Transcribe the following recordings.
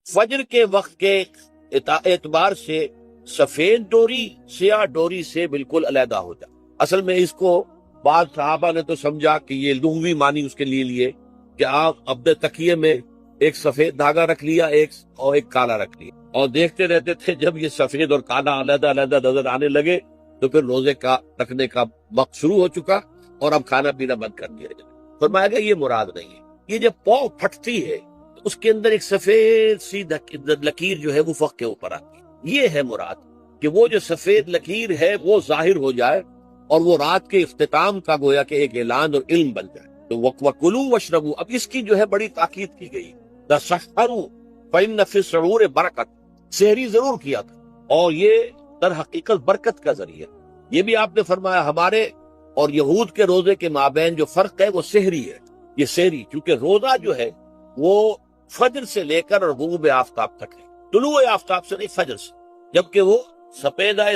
فجر کے وقت کے اعتبار سے سفید ڈوری سیاہ ڈوری سے بالکل علیحدہ ہو جائے۔ اصل میں اس کو بعض صحابہ نے تو سمجھا کہ یہ لغوی معنی اس کے لیے کہ آپ اپنے تکیے میں ایک سفید دھاگا رکھ لیا ایک کالا رکھ لیا، اور دیکھتے رہتے تھے جب یہ سفید اور کالا علیحدہ علیحدہ نظر آنے لگے تو پھر روزے کا رکھنے کا وقت شروع ہو چکا اور اب کھانا پینا بند کر دیا جائے۔ فرمایا گیا یہ مراد نہیں ہے، یہ جب پاؤں پھٹتی ہے تو اس کے اندر ایک سفید سی لکیر جو ہے وہ فخ کے اوپر آتی ہے، یہ ہے مراد کہ وہ جو سفید لکیر ہے وہ ظاہر ہو جائے اور وہ رات کے اختتام کا گویا کہ ایک اعلان اور علم بن جائے۔ تو وَكُلُوا وَاشْرَبُوا، اب اس کی جو ہے بڑی تاکید کی گئی، تَسَحَّرُوا فَإِنَّ فِي السُّحُورِ بَرَكَةً، سحری ضرور کیا تھا اور یہ در حقیقت برکت کا ذریعہ۔ یہ بھی آپ نے فرمایا ہمارے اور یہود کے روزے کے مابین جو فرق ہے وہ سحری ہے، یہ سحری، کیونکہ روزہ جو ہے وہ فجر سے لے کر اور غروب آفتاب تک ہے، طلوع آفتاب سے نہیں، فجر سے، جبکہ وہ سفیدہ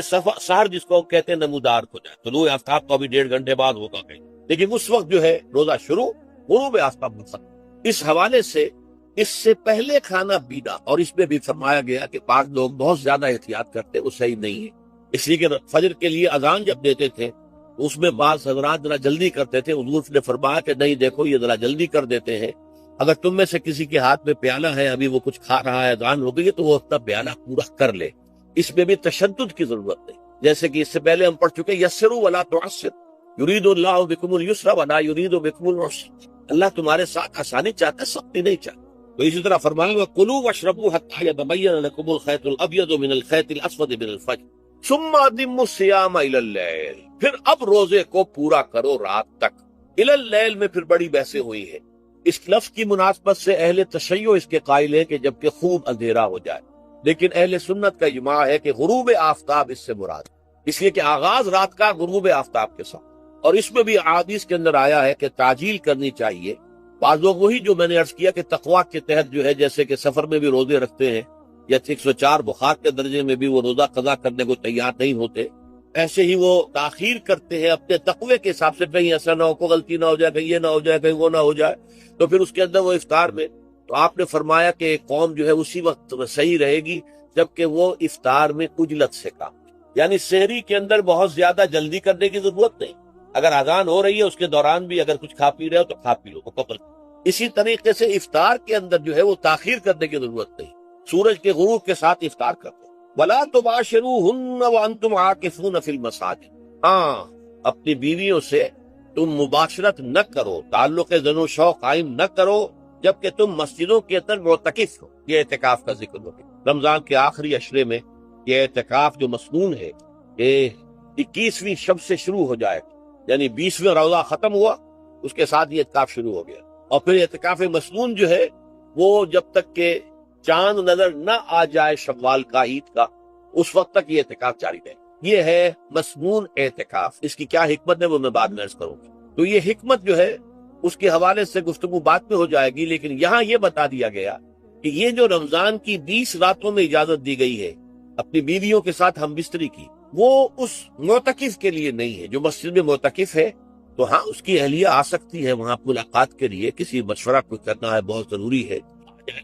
سحر جس کو کہتے ہیں نمودار کو جائے، طلوع آفتاب تو ابھی 1.5 گھنٹے بعد ہوگا کہیں، لیکن اس وقت جو ہے روزہ شروع، غروب آفتاب ختم۔ اس حوالے سے اس سے پہلے کھانا پینا، اور اس میں بھی فرمایا گیا کہ بعض لوگ بہت زیادہ احتیاط کرتے، وہ صحیح نہیں ہے، اس لیے کہ فجر کے لیے اذان جب دیتے تھے اس میں بعض حضرات ذرا جلدی کرتے تھے، حضور نے فرمایا کہ نہیں دیکھو یہ ذرا جلدی کر دیتے ہیں، اگر تم میں سے کسی کے ہاتھ میں پیالہ ہے ابھی وہ کچھ کھا رہا ہے اذان ہو گئی ہے تو وہ اپنا پیالہ پورا کر لے، اس میں بھی تشدد کی ضرورت نہیں، جیسے کہ اس سے پہلے ہم پڑھ چکے یسروا ولا تعسروا یرید اللہ بکم اليسر ولا یرید بکم العسر، اللہ تمہارے ساتھ آسانی چاہتا ہے، سختی نہیں چاہتا۔ تو اسی طرح فرمایا وَكُلُوا وَاشْرَبُوا حَتَّى يَتَبَيَّنَ لَكُمُ الْخَيْطُ الْأَبْيَضُ مِنَ الْخَيْطِ الْأَسْوَدِ مِنَ الْفَجْرِ ثُمَّ أَتِمُّوا الصِّيَامَ إِلَى اللَّيْلِ، پھر اب روزے کو پورا کرو رات تک۔ إِلَى اللَّيْلِ میں پھر بڑی بحثیں ہوئی ہیں، اس لفظ کی مناسبت سے اہل تشیع اس کے قائل ہیں کہ جبکہ خوب اندھیرا ہو جائے، لیکن اہل سنت کا اجماع ہے کہ غروب آفتاب اس سے مراد، اس لیے کہ آغاز رات کا غروب آفتاب کے ساتھ، اور اس میں بھی احادیث کے اندر آیا ہے کہ تعجیل کرنی چاہیے۔ بعض لوگ وہی جو میں نے عرض کیا کہ تقویٰ کے تحت جو ہے جیسے کہ سفر میں بھی روزے رکھتے ہیں یا 104 بخار کے درجے میں بھی وہ روزہ قضا کرنے کو تیار نہیں ہوتے، ایسے ہی وہ تاخیر کرتے ہیں اپنے تقوی کے حساب سے، کہیں ایسا نہ ہو کوئی غلطی نہ ہو جائے، کہیں یہ نہ ہو جائے، کہیں وہ نہ ہو جائے، تو پھر اس کے اندر وہ افطار میں، تو آپ نے فرمایا کہ قوم جو ہے اسی وقت صحیح رہے گی جبکہ وہ افطار میں عجلت سے کام، یعنی سحری کے اندر بہت زیادہ جلدی کرنے کی ضرورت نہیں، اگر اذان ہو رہی ہے اس کے دوران بھی اگر کچھ کھا پی رہے ہو تو کھا پی لو مکمل۔ اسی طریقے سے افطار کے اندر جو ہے وہ تاخیر کرنے کی ضرورت نہیں، سورج کے غروب کے ساتھ افطار کرو۔ وَلَا تُبَاشِرُوهُنَّ وَأَنْتُمْ عَاكِفُونَ فِي الْمَسَاجِدِ، ہاں اپنی بیویوں سے تم مباشرت نہ کرو، تعلق زن و شوق قائم نہ کرو جبکہ تم مسجدوں کے اندر معتکف ہو۔ یہ اعتکاف کا ذکر ہو گیا رمضان کے آخری عشرے میں، یہ اعتکاف جو مسنون ہے یہ 21ویں شب سے شروع ہو جائے، یعنی 20واں روزہ ختم ہوا اس کے ساتھ یہ اعتکاف شروع ہو گیا، اور پھر اعتکاف مسنون جو ہے وہ جب تک کہ چاند نظر نہ آ جائے شوال کا، عید کا، اس وقت تک یہ اعتکاف جاری رہے۔ یہ ہے مسنون اعتکاف، اس کی کیا حکمت ہے وہ میں بعد میں عرض کروں گا، تو یہ حکمت جو ہے اس کے حوالے سے گفتگو بعد میں ہو جائے گی، لیکن یہاں یہ بتا دیا گیا کہ یہ جو رمضان کی 20 راتوں میں اجازت دی گئی ہے اپنی بیویوں کے ساتھ ہم بستری کی، وہ اس معتکف کے لیے نہیں ہے۔ جو مسجد میں معتکف ہے تو ہاں اس کی اہلیہ آ سکتی ہے وہاں ملاقات کے لیے، کسی مشورہ کو کرنا ہے بہت ضروری ہے،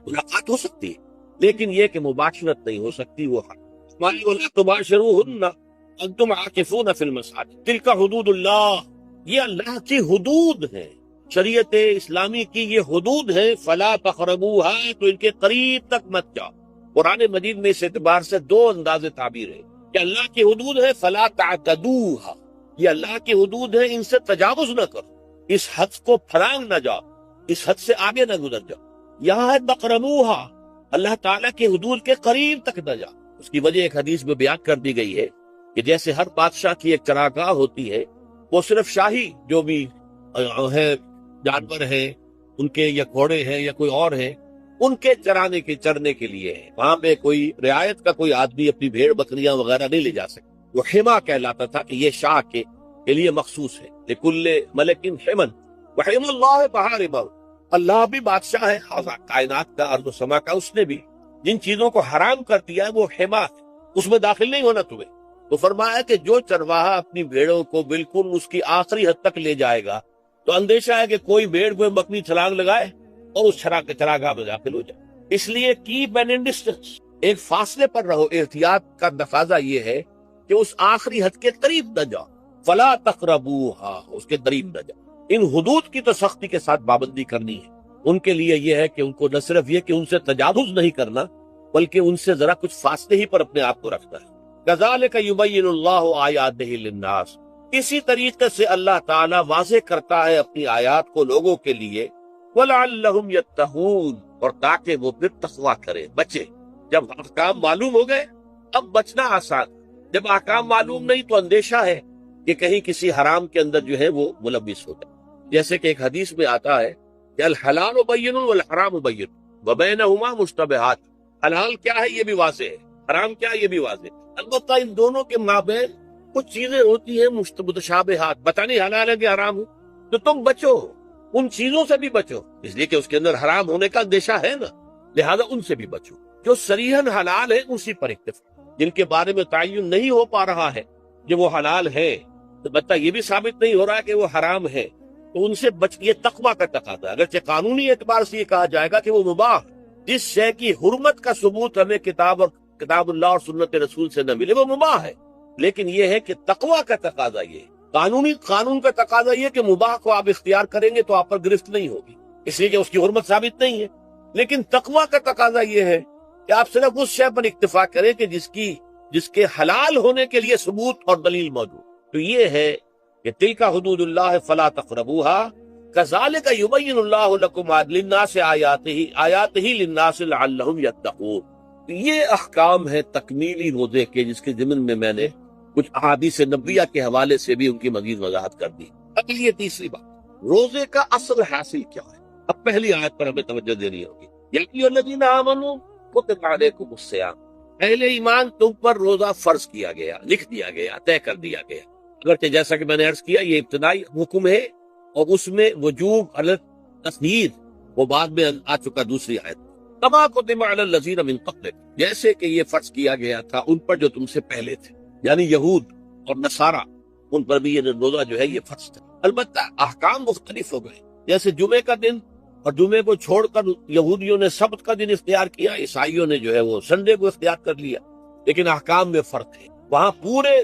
ملاقات ہو سکتی ہے، لیکن یہ کہ مباشرت نہیں ہو سکتی، وہ وَلَا تُبَاشِرُوهُنَّ وَأَنْتُمْ عَاكِفُونَ فِي الْمَسَاجِدِ تِلْكَ حُدُودُ اللَّهِ، یہ اللہ کی حدود ہیں، شریعت اسلامی کی یہ حدود ہیں، فَلَا تَقْرَبُوهَا، تو ان کے قریب تک مت جاؤ۔ قرآن مجید میں اس اعتبار سے دو انداز تعبیر ہے کہ اللہ کی حدود ہے فَلَا تَعْتَدُوهَا، یہ اللہ کی حدود ہے، ان سے تجاوز نہ کرو، اس حد کو پھلانگ نہ جاؤ، اس حد سے آگے نہ گزر جاؤ۔ یہاں ہے تقربوها، اللہ تعالیٰ کے حدود کے قریب تک نہ جاؤ۔ اس کی وجہ ایک حدیث میں بیان کر دی گئی ہے کہ جیسے ہر بادشاہ کی ایک چراگاہ ہوتی ہے، وہ صرف شاہی جو بھی ہے جانور ہیں ان کے یا گھوڑے ہیں یا کوئی اور ہیں ان کے چرنے کے لیے ہے، وہاں پہ کوئی رعایت کا کوئی آدمی اپنی بھیڑ بکریاں وغیرہ نہیں لے جا سکتا، وہ حما کہلاتا تھا کہ یہ شاہ کے لیے مخصوص ہے، لکل ملک حمن وحم اللہ محارمہ، اللہ بھی بادشاہ ہے کائنات کا، ارض و سما کا، اس نے بھی جن چیزوں کو حرام کر دیا ہے وہ حما ہے، اس میں داخل نہیں ہونا تمہیں۔ تو فرمایا کہ جو چرواہا اپنی بھیڑوں کو بالکل اس کی آخری حد تک لے جائے گا تو اندیشہ ہے کہ کوئی بھیڑ کوئی بکری چھلانگ لگائے اور اس چراگاہ میں داخل ہو جائے، اس لیے کیپ این ڈسٹینس، ایک فاصلے پر رہو۔ احتیاط کا تقاضا یہ ہے کہ اس آخری حد کے قریب نہ جاؤ، فلا تقربوها، اس کے قریب نہ جاؤ۔ ان حدود کی تو سختی کے ساتھ پابندی کرنی ہے۔ ان کے لیے یہ ہے کہ ان کو نہ صرف یہ کہ ان سے تجاوز نہیں کرنا، بلکہ ان سے ذرا کچھ فاصلے ہی پر اپنے آپ کو رکھنا ہے۔ کذالک یبین اللہ آیاتہ للناس، اسی طریقے سے اللہ تعالیٰ واضح کرتا ہے اپنی آیات کو لوگوں کے لیے، وَلَعَلَّهُمْ يَتَّقُونَ، اور تاکہ وہ پھر تقویٰ کرے، بچے۔ جب احکام معلوم ہو گئے اب بچنا آسان، جب احکام معلوم نہیں تو اندیشہ ہے کہ کہیں کسی حرام کے اندر جو ہے وہ ملوث ہو جائے۔ جیسے کہ ایک حدیث میں آتا ہے کہ الحلال بین والحرام بین وبینہما مشتبہات، حلال کیا ہے یہ بھی واضح ہے، حرام کیا ہے یہ بھی واضح ہے، البتہ ان دونوں کے مابین کچھ چیزیں ہوتی ہیں متشابہات، پتہ نہیں حلال ہے کہ حرام ہو، تو تم بچو، ان چیزوں سے بھی بچو، اس لیے کہ اس کے اندر حرام ہونے کا اندیشہ ہے نا، لہذا ان سے بھی بچو۔ جو صریحاً حلال ہے اسی پر اکتفا، جن کے بارے میں تعین نہیں ہو پا رہا ہے کہ وہ حلال ہے، البتہ یہ بھی ثابت نہیں ہو رہا ہے کہ وہ حرام ہے، تو ان سے بچ، یہ تقویٰ کا تقاضا ہے۔ اگرچہ قانونی اعتبار سے یہ کہا جائے گا کہ وہ مباح، جس شے کی حرمت کا ثبوت ہمیں کتاب اللہ اور سنت رسول سے نہ ملے وہ مباح ہے، لیکن یہ ہے کہ تقویٰ کا تقاضا یہ ہے، قانون کا تقاضا یہ کہ مباح کو آپ اختیار کریں گے تو آپ پر گرفت نہیں ہوگی، اس لیے کہ اس کی حرمت ثابت نہیں ہے، لیکن تقویٰ کا تقاضا یہ ہے کہ آپ صرف اس شے پر اکتفا کریں کہ جس کے حلال ہونے کے لیے ثبوت اور دلیل موجود۔ تو یہ ہے کہ تلک حدود اللہ فلا تقربوها کذالک یبین اللہ لکم للناس آیاتہ للناس لعلہم یتقون۔ یہ احکام ہے تکمیلی روزے کے، جس کے ضمن میں میں نے کچھ احادیث نبویہ کے حوالے سے بھی ان کی مزید وضاحت کر دی۔ اب یہ تیسری بات، روزے کا اصل حاصل کیا ہے؟ اب پہلی آیت پر ہمیں توجہ دینی ہوگی، یا ایھا الذین آمنوا کتب علیکم الصیام، اہل ایمان تم پر روزہ فرض کیا گیا، لکھ دیا گیا، طے کر دیا گیا۔ اگرچہ جیسا کہ میں نے عرض کیا یہ ابتدائی حکم ہے اور اس میں وجوب علی التسنید وہ بعد میں آ چکا دوسری آیت، کما کتب علی الذین من قبلکم، جیسے کہ یہ فرض کیا گیا تھا ان پر جو تم سے پہلے تھے، یعنی یہود اور نصارہ، ان پر بھی یہ روزہ جو ہے یہ فرض تھا۔ البتہ احکام مختلف ہو گئے، جیسے جمعے کا دن اور جمعے کو چھوڑ کر یہودیوں نے سبت کا دن اختیار کیا، عیسائیوں نے جو ہے وہ سنڈے کو اختیار کر لیا، لیکن احکام میں فرق ہے۔ وہاں پورے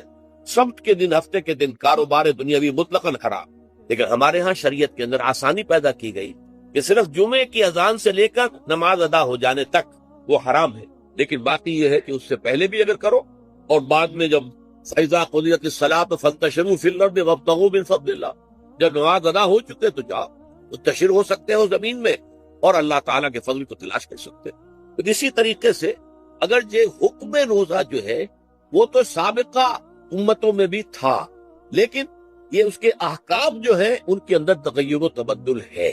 سبت کے دن، ہفتے کے دن کاروبار دنیاوی مطلقاً حرام، لیکن ہمارے ہاں شریعت کے اندر آسانی پیدا کی گئی کہ صرف جمعے کی اذان سے لے کر نماز ادا ہو جانے تک وہ حرام ہے، لیکن باقی یہ ہے کہ اس سے پہلے بھی اگر کرو اور بعد میں جب فَإِذَا قُضِيَتِ الصَّلَاةُ فَانتَشِرُوا فِي الْأَرْضِ وَابْتَغُوا مِن فَضْلِ اللَّهِ، جب نماز ادا ہو چکے تو جاؤ منتشر ہو سکتے ہو زمین میں اور اللہ تعالیٰ کے فضل کو تلاش کر سکتے ہو۔ تو اسی طریقے سے اگر یہ حکم روزہ جو ہے وہ تو سابقہ امتوں میں بھی تھا، لیکن یہ اس کے احکام جو ہے ان کے اندر تغیر و تبدل ہے۔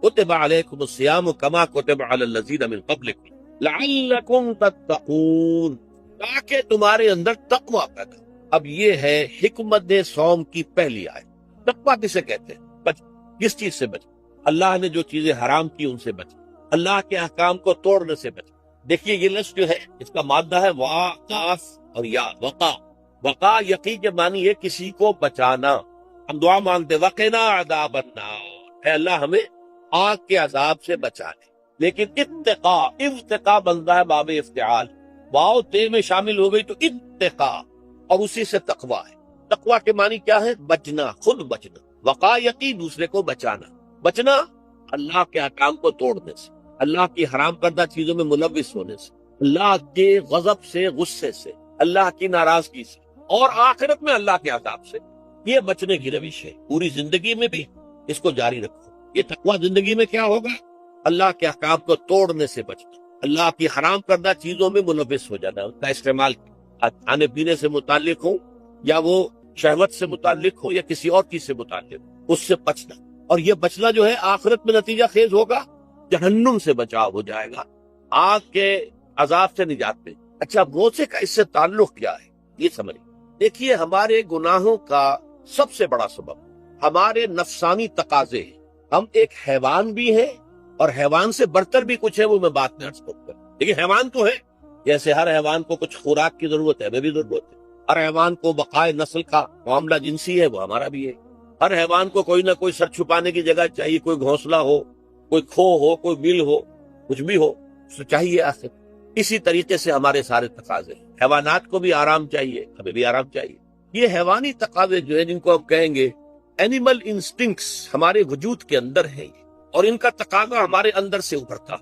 کتب علیکم الصیام کما کتب علی الذین من قبلکم لعلکم تتقون، تاکہ تمہارے اندر تقوی پیدا۔ اب یہ ہے حکمت صوم کی پہلی آیت۔ تقوی کسے کہتے ہیں؟ بچ، کس چیز سے بچ؟ اللہ نے جو چیزیں حرام کی ان سے بچ، اللہ کے احکام کو توڑنے سے بچ۔ دیکھیے یہ لفظ جو ہے اس کا مادہ ہے وا، قاف اور یا، وقا۔ وقا یقین کے معنی ہے کسی کو بچانا۔ ہم دعا مانگتے وقنا عذاب النار، اے اللہ ہمیں آگ کے عذاب سے بچا لے، لیکن اتقا بنتا ہے باب افتعال، واو تے میں شامل ہو گئی تو اتقا، اور اسی سے تقوی ہے۔ تقوی کے معنی کیا ہے؟ بچنا، خود بچنا۔ وقا یقین دوسرے کو بچانا، بچنا اللہ کے احکام کو توڑنے سے، اللہ کی حرام کردہ چیزوں میں ملوث ہونے سے، اللہ کے غضب سے، غصے سے، اللہ کی ناراضگی سے، اور آخرت میں اللہ کے عذاب سے۔ یہ بچنے کی روش ہے، پوری زندگی میں بھی اس کو جاری رکھو۔ یہ تقوی زندگی میں کیا ہوگا؟ اللہ کے احکام کو توڑنے سے بچنا، اللہ کی حرام کردہ چیزوں میں ملوث ہو جانا، ان کا استعمال کھانے پینے سے متعلق ہو یا وہ شہوت سے متعلق ہو یا کسی اور چیز سے متعلق ہو، اس سے بچنا۔ اور یہ بچنا جو ہے آخرت میں نتیجہ خیز ہوگا، جہنم سے بچاؤ ہو جائے گا، آگ کے عذاب سے نجات میں۔ اچھا روزے کا اس سے تعلق کیا ہے یہ سمجھیں۔ دیکھیے ہمارے گناہوں کا سب سے بڑا سبب ہمارے نفسانی تقاضے ہیں۔ ہم ایک حیوان بھی ہیں اور حیوان سے برتر بھی کچھ ہے، وہ میں بات میں عرض کروں گا، لیکن حیوان تو ہے، جیسے ہر حیوان کو کچھ خوراک کی ضرورت ہے، ہمیں بھی ضرورت ہے۔ ہر حیوان کو بقائے نسل کا معاملہ جنسی ہے، وہ ہمارا بھی ہے۔ ہر حیوان کو کوئی نہ کوئی سر چھپانے کی جگہ چاہیے، کوئی گھونسلہ ہو، کوئی کھو ہو، کوئی بل ہو، کچھ بھی ہو۔ اسے چاہیے آخر. اسی طریقے سے ہمارے سارے تقاضے, حیوانات کو بھی آرام چاہیے, ہمیں بھی آرام چاہیے. یہ حیوانی تقاضے جو ہیں جن کو ہم کہیں گے اینیمل انسٹنکٹس ہمارے وجود کے اندر ہیں, اور ان کا تقاضا ہمارے اندر سے ابھرتا.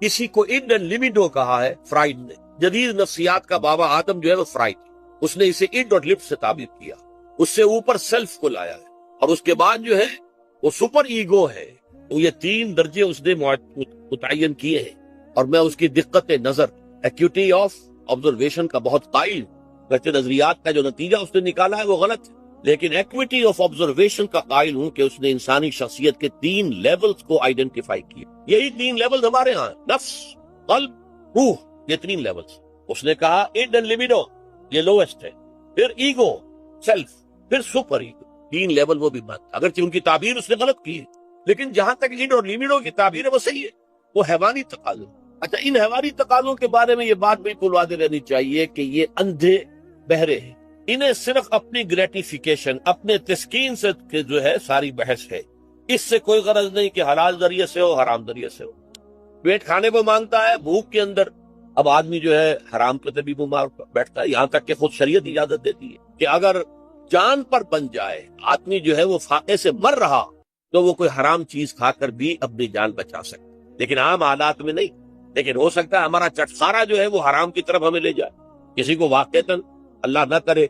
کسی کو اڈ اینڈ لبیڈو کہا ہے فرائڈ نے. جدید نفسیات کا بابا آدم جو ہے وہ فرائڈ, اس نے اسے اڈ اور لب سے تعبیر کیا, اس سے اوپر سیلف کو لایا ہے, اور اس کے بعد جو ہے وہ سپر ایگو ہے. تو یہ 3 درجے اس نے متعین کیے ہیں, اور میں اس کی دقت نظر, ایکیوٹی آف آبزرویشن کا بہت قائل. ویسے نظریات کا جو نتیجہ اس نے نکالا ہے وہ غلط ہے, لیکن ایکویٹی آف آبزرویشن کا قائل ہوں کہ اس نے انسانی شخصیت کے 3 لیولز کو آئیڈینٹیفائی کیا. یہی 3 لیولز ہمارے ہاں, نفس, قلب, روح, یہ 3 لیولز. اس نے کہا اڈ اینڈ لبیڈو یہ لویسٹ ہے, پھر ایگو, سیلف, پھر سپر ایگو. 3 لیول وہ بھی بات, اگرچہ ان کی تعبیر اس نے غلط کی ہے, لیکن جہاں تک اڈ اور لبیڈو کی تعبیر ہے وہ صحیح ہے, وہ حیوانی تقاضے. اچھا, ان حیوانی تقاضوں کے بارے میں یہ بات بالکل واضح رہنی چاہیے کہ یہ اندھے بہرے ہیں. انہیں صرف اپنی گریٹیفیکیشن, اپنے تسکین سے جو ہے ساری بحث ہے. اس سے کوئی غرض نہیں کہ حلال ذریعے سے ہو, حرام ذریعے سے ہو. پیٹ کھانے کو مانگتا ہے, بھوک کے اندر اب آدمی جو ہے حرام کے بھی بیمار بیٹھتا ہے. یہاں تک کہ خود شریعت اجازت دیتی ہے کہ اگر جان پر بن جائے آدمی جو ہے وہ فاقے سے مر رہا تو وہ کوئی حرام چیز کھا کر بھی اپنی جان بچا سکتا, لیکن عام حالات میں نہیں. لیکن ہو سکتا ہے ہمارا چٹخارا جو ہے وہ حرام کی طرف ہمیں لے جائے. کسی کو واقعتاً اللہ نہ کرے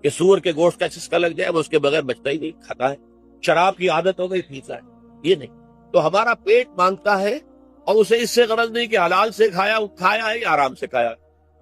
کہ سور کے گوشت کا چسکا لگ جائے, وہ اس کے بغیر بچتا ہی نہیں, کھاتا ہے. شراب کی عادت ہو گئی, پیتا ہے, یہ نہیں. تو ہمارا پیٹ مانگتا ہے, اور اسے اس سے غرض نہیں کہ حلال سے کھایا ہے یا حرام سے کھایا.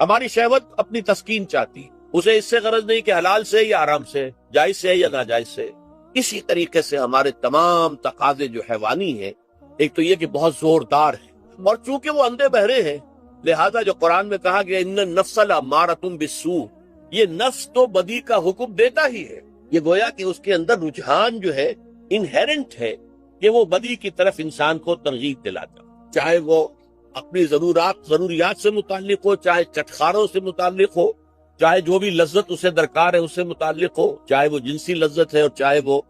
ہماری شہوت اپنی تسکین چاہتی, اسے اس سے غرض نہیں کہ حلال سے یا حرام سے, جائز سے یا ناجائز سے. اسی طریقے سے ہمارے تمام تقاضے جو حیوانی ہیں, ایک تو یہ کہ بہت زوردار ہیں, اور چونکہ وہ اندھے بہرے ہیں لہذا جو قرآن میں کہا گیا ان النفس لامارۃ بالسوء, یہ نفس تو بدی کا حکم دیتا ہی ہے. یہ گویا کہ اس کے اندر رجحان جو ہے انہیرنٹ ہے کہ وہ بدی کی طرف انسان کو ترغیب دلاتا, چاہے وہ اپنی ضروریات سے متعلق ہو, چاہے چٹخاروں سے متعلق ہو, چاہے جو بھی لذت اسے درکار ہے اس سے متعلق ہو, چاہے وہ جنسی لذت ہے اور چاہے وہ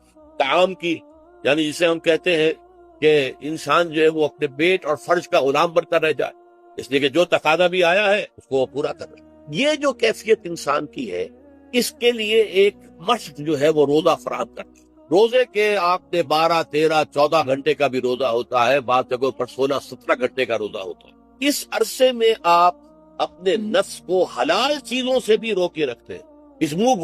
طعام کی, یعنی جسے ہم کہتے ہیں کہ انسان جو ہے وہ اپنے پیٹ اور فرج کا غلام بنتا رہ جائے, اس لیے کہ جو تقاضا بھی آیا ہے اس کو وہ پورا کر رہا ہے. یہ جو کیفیت انسان کی ہے اس کے لیے ایک مشق جو ہے وہ روزہ فراہم کرتا ہے. روزے کے آپ نے 12, 13, 14 گھنٹے کا بھی روزہ ہوتا ہے, بعض جگہوں پر 16, 17 گھنٹے کا روزہ ہوتا ہے. اس عرصے میں آپ اپنے نفس کو حلال چیزوں سے بھی روکے رکھتے ہیں. اس منہ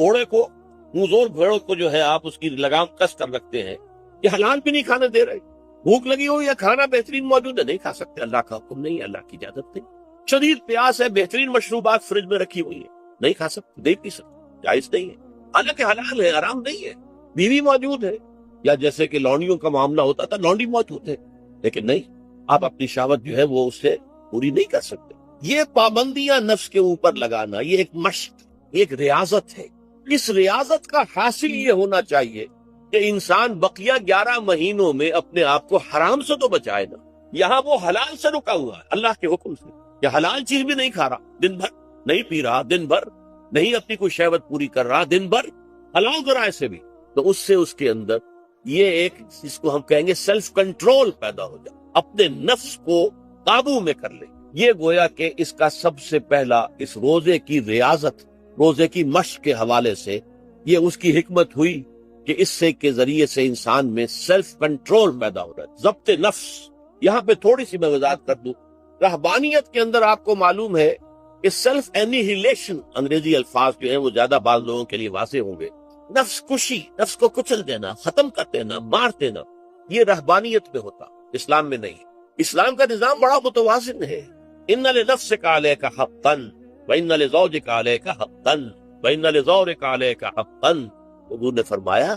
زور گھوڑے کو جو ہے آپ اس کی لگام کس کر رکھتے ہیں کہ حلال بھی نہیں کھانے دے رہے. بھوک لگی ہو یا کھانا بہترین موجود ہے, نہیں کھا سکتے, اللہ کا حکم نہیں, اللہ کی اجازت نہیں. شدید پیاس ہے, بہترین مشروبات فریج میں رکھی ہوئی ہے, نہیں کھا سکتے, نہیں پی سکتے, جائز نہیں ہے, حالانکہ حلال ہے, حرام نہیں ہے. بیوی موجود ہے, یا جیسے کہ لونڈیوں کا معاملہ ہوتا تھا, لونڈی موجود ہے, لیکن نہیں, آپ اپنی شہوت جو ہے وہ اس سے پوری نہیں کر سکتے. یہ پابندیاں نفس کے اوپر لگانا یہ ایک مشق, ایک ریاضت ہے. اس ریاضت کا حاصل یہ ہونا چاہیے کہ انسان بقیہ 11 مہینوں میں اپنے آپ کو حرام سے تو بچائے نا. یہاں وہ حلال سے رکا ہوا ہے اللہ کے حکم سے, کہ حلال چیز بھی نہیں کھا رہا, دن بھر نہیں پی رہا, دن بھر نہیں اپنی کوئی شہوت پوری کر رہا, دن بھر حلال ذرائع سے بھی, تو اس سے اس کے اندر یہ ایک جس کو ہم کہیں گے سیلف کنٹرول پیدا ہو جائے, اپنے نفس کو قابو میں کر لے. یہ گویا کہ اس کا سب سے پہلا اس روزے کی ریاضت, روزے کی مشق کے حوالے سے یہ اس کی حکمت ہوئی کہ اس سے کے ذریعے سے انسان میں سیلف کنٹرول پیدا ہو رہا ہے, ضبط نفس. یہاں پہ تھوڑی سی میں وضاحت کر دوں, رہبانیت کے اندر آپ کو معلوم ہے کہ سیلف اینیہیلیشن, انگریزی الفاظ جو ہیں وہ زیادہ بعض لوگوں کے لیے واضح ہوں گے, نفس کشی, نفس کو کچل دینا, ختم کر دینا, مار دینا, یہ رہبانیت میں ہوتا, اسلام میں نہیں. اسلام کا نظام بڑا متوازن ہے. ان لنفسک علیک حقا وان لزوجک علیک حقا وان لزورک علیک حقا. حضور نے فرمایا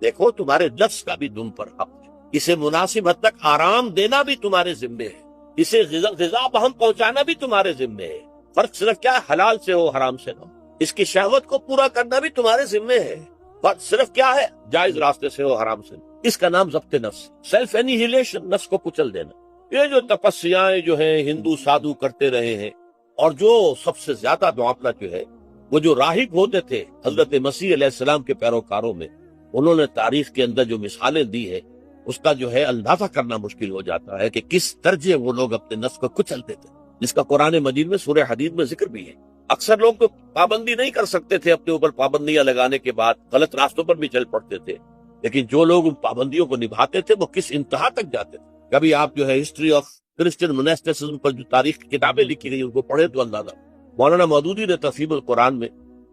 دیکھو تمہارے نفس کا بھی تم پر حق ہے, اسے مناسب حد تک آرام دینا بھی تمہارے ذمے ہے, اسے غذا بہم پہنچانا بھی تمہارے ذمے ہے. فرق صرف کیا ہے, حلال سے ہو حرام سے نہ ہو. اس کی شہوت کو پورا کرنا بھی تمہارے ذمے ہے, فرق صرف کیا ہے, جائز راستے سے ہو حرام سے. اس کا نام ضبط نفس, سیلف اینیہیلیشن, نفس کو کچل دینا. یہ جو تپسیاں جو ہیں ہندو سادھو کرتے رہے ہیں, اور جو سب سے زیادہ معاملہ جو ہے وہ جو راہب ہوتے تھے حضرت مسیح علیہ السلام کے پیروکاروں میں, انہوں نے تاریخ کے اندر جو مثالیں دی ہے اس کا جو ہے اندازہ کرنا مشکل ہو جاتا ہے کہ کس درجے وہ لوگ اپنے نفس کو کچلتے تھے. جس کا قرآن مجید میں سورہ حدید میں ذکر بھی ہے۔ اکثر لوگ تو پابندی نہیں کر سکتے تھے، اپنے اوپر پابندیاں لگانے کے بعد غلط راستوں پر بھی چل پڑتے تھے، لیکن جو لوگ ان پابندیوں کو نبھاتے تھے وہ کس انتہا تک جاتے تھے۔ کبھی آپ جو ہے ہسٹری آف کرسچن موناسٹسزم پر جو تاریخ کی کتابیں لکھی گئی ان کو پڑھے تو اندازہ۔ مولانا مودودی نے تفہیم القرآن میں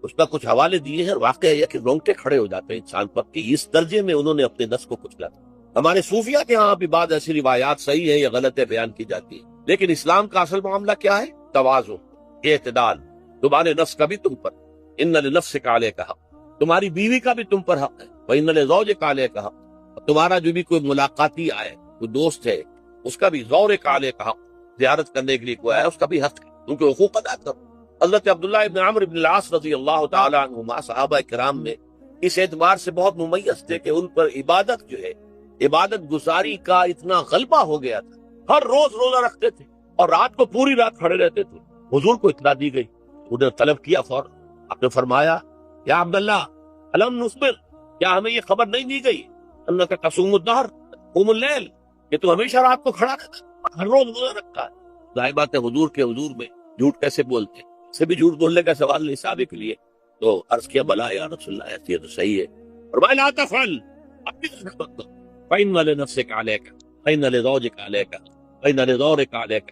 اس کا کچھ حوالے دیے ہیں، اور واقعہ یہ کہ رونگٹے کھڑے ہو جاتے ہیں انسان پر کہ اس درجے میں انہوں نے اپنے نفس کو کچلا۔ ہمارے صوفیہ کے ہاں بھی بعض ایسی روایات صحیح ہے یا غلط ہے بیان کی جاتی ہے، لیکن اسلام کا اصل معاملہ کیا ہے؟ توازن، اعتدال۔ تمہارے نفس کا بھی تم پر، ان لنفسک علیک حق، تمہاری بیوی کا بھی تم پر حق ہے، وان لزوجک علیک حق، تمہارا جو بھی کوئی ملاقاتی آئے، کوئی دوست ہے، اس کا بھی زورک علیک حق، زیارت کرنے کے لیے کوئی آیا اس کا بھی حق ہے، ان کے حقوق ادا کرو۔ حضرت عبداللہ ابن عمرو بن العاص رضی اللہ تعالی عنہما صحابہ کرام میں اس اعتبار سے بہت ممیز تھے کہ ان پر عبادت جو ہے، عبادت گزاری کا اتنا غلبہ ہو گیا تھا، ہر روز روزہ رکھتے تھے اور رات کو پوری رات کھڑے رہتے تھے۔ حضور کو اطلاع دی گئی، انہیں طلب کیا فوراً، آپ نے فرمایا یا عبداللہ الم نصبر، کیا ہمیں یہ خبر نہیں دی گئی انک تصوم الدہر قوم اللیل، کہ تو ہمیشہ رات کو کھڑا رہتا، ہر روز روزہ رکھتا ہے۔ ظاہر بات ہے حضور کے حضور میں جھوٹ کیسے بولتے ہیں، سے بھی جھوٹ بولنے کا سوال نہیں صحابہ کے لیے، تو عرض کیا بلا یا رسول اللہ ایسی تو صحیح ہے، فرمایا لا تفعل، اپنی طرف مت کرو، فإن لنفسك عليك فإن لزوجك عليك فإن لزورك عليك،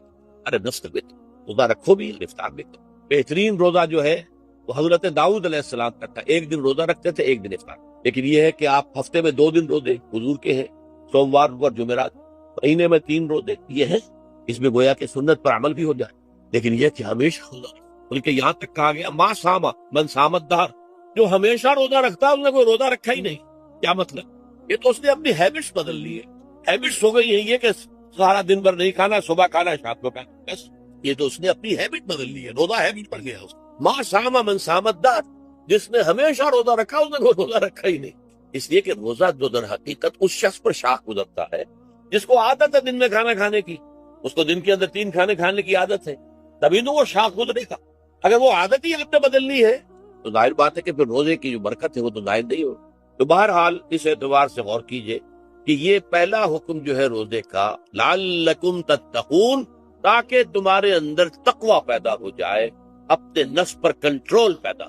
ارے نفس بھی روزہ رکھو بھی، افطار بھی کرو۔ بہترین روزہ جو ہے وہ حضرت داؤد علیہ السلام کا تھا، ایک دن روزہ رکھتے تھے ایک دن افطار، لیکن یہ ہے کہ آپ ہفتے میں 2 دن روزے حضور کے ہیں، سوموار اور جمعرات، مہینے میں 3 روزے، یہ ہے اس میں گویا کہ سنت پر عمل بھی ہو جائے، لیکن یہ کہ ہمیشہ روزہ، بلکہ یہاں تک کہا گیا ما ساما من سامت دہر، جو ہمیشہ روزہ رکھتا ہے اس نے کوئی روزہ رکھا ہی نہیں۔ کیا مطلب؟ یہ تو اس نے اپنی ہیبٹس بدل لی ہے، ہیبٹس ہو گئی ہے یہ کہ سارا دن بھر نہیں کھانا، صبح کھانا شام کو کھانا، بس یہ تو اس نے اپنی ہیبٹ بدل لی ہے، روزہ ہیبٹ بن گیا اس کا۔ ما ساما من سامت دہر، جس نے ہمیشہ روزہ رکھا اس نے کوئی روزہ رکھا ہی نہیں، اس لیے کہ روزہ جو در حقیقت اس شخص پر شاخ گزرتا ہے جس کو عادت ہے دن میں کھانا کھانے کی، اس کو دن کے اندر 3 کھانے کھانے کی عادت ہے، تبھی تو وہ شاخ گزرے گا۔ اگر وہ عادت ہی آپ نے بدلنی ہے تو ظاہر بات ہے کہ پھر روزے کی جو برکت ہے وہ تو ظاہر نہیں ہو۔ تو بہرحال اس اعتبار سے غور کیجئے کہ یہ پہلا حکم جو ہے روزے کا، لعلکم تتقون، تاکہ تمہارے اندر تقوی پیدا ہو جائے، اپنے نفس پر کنٹرول پیدا۔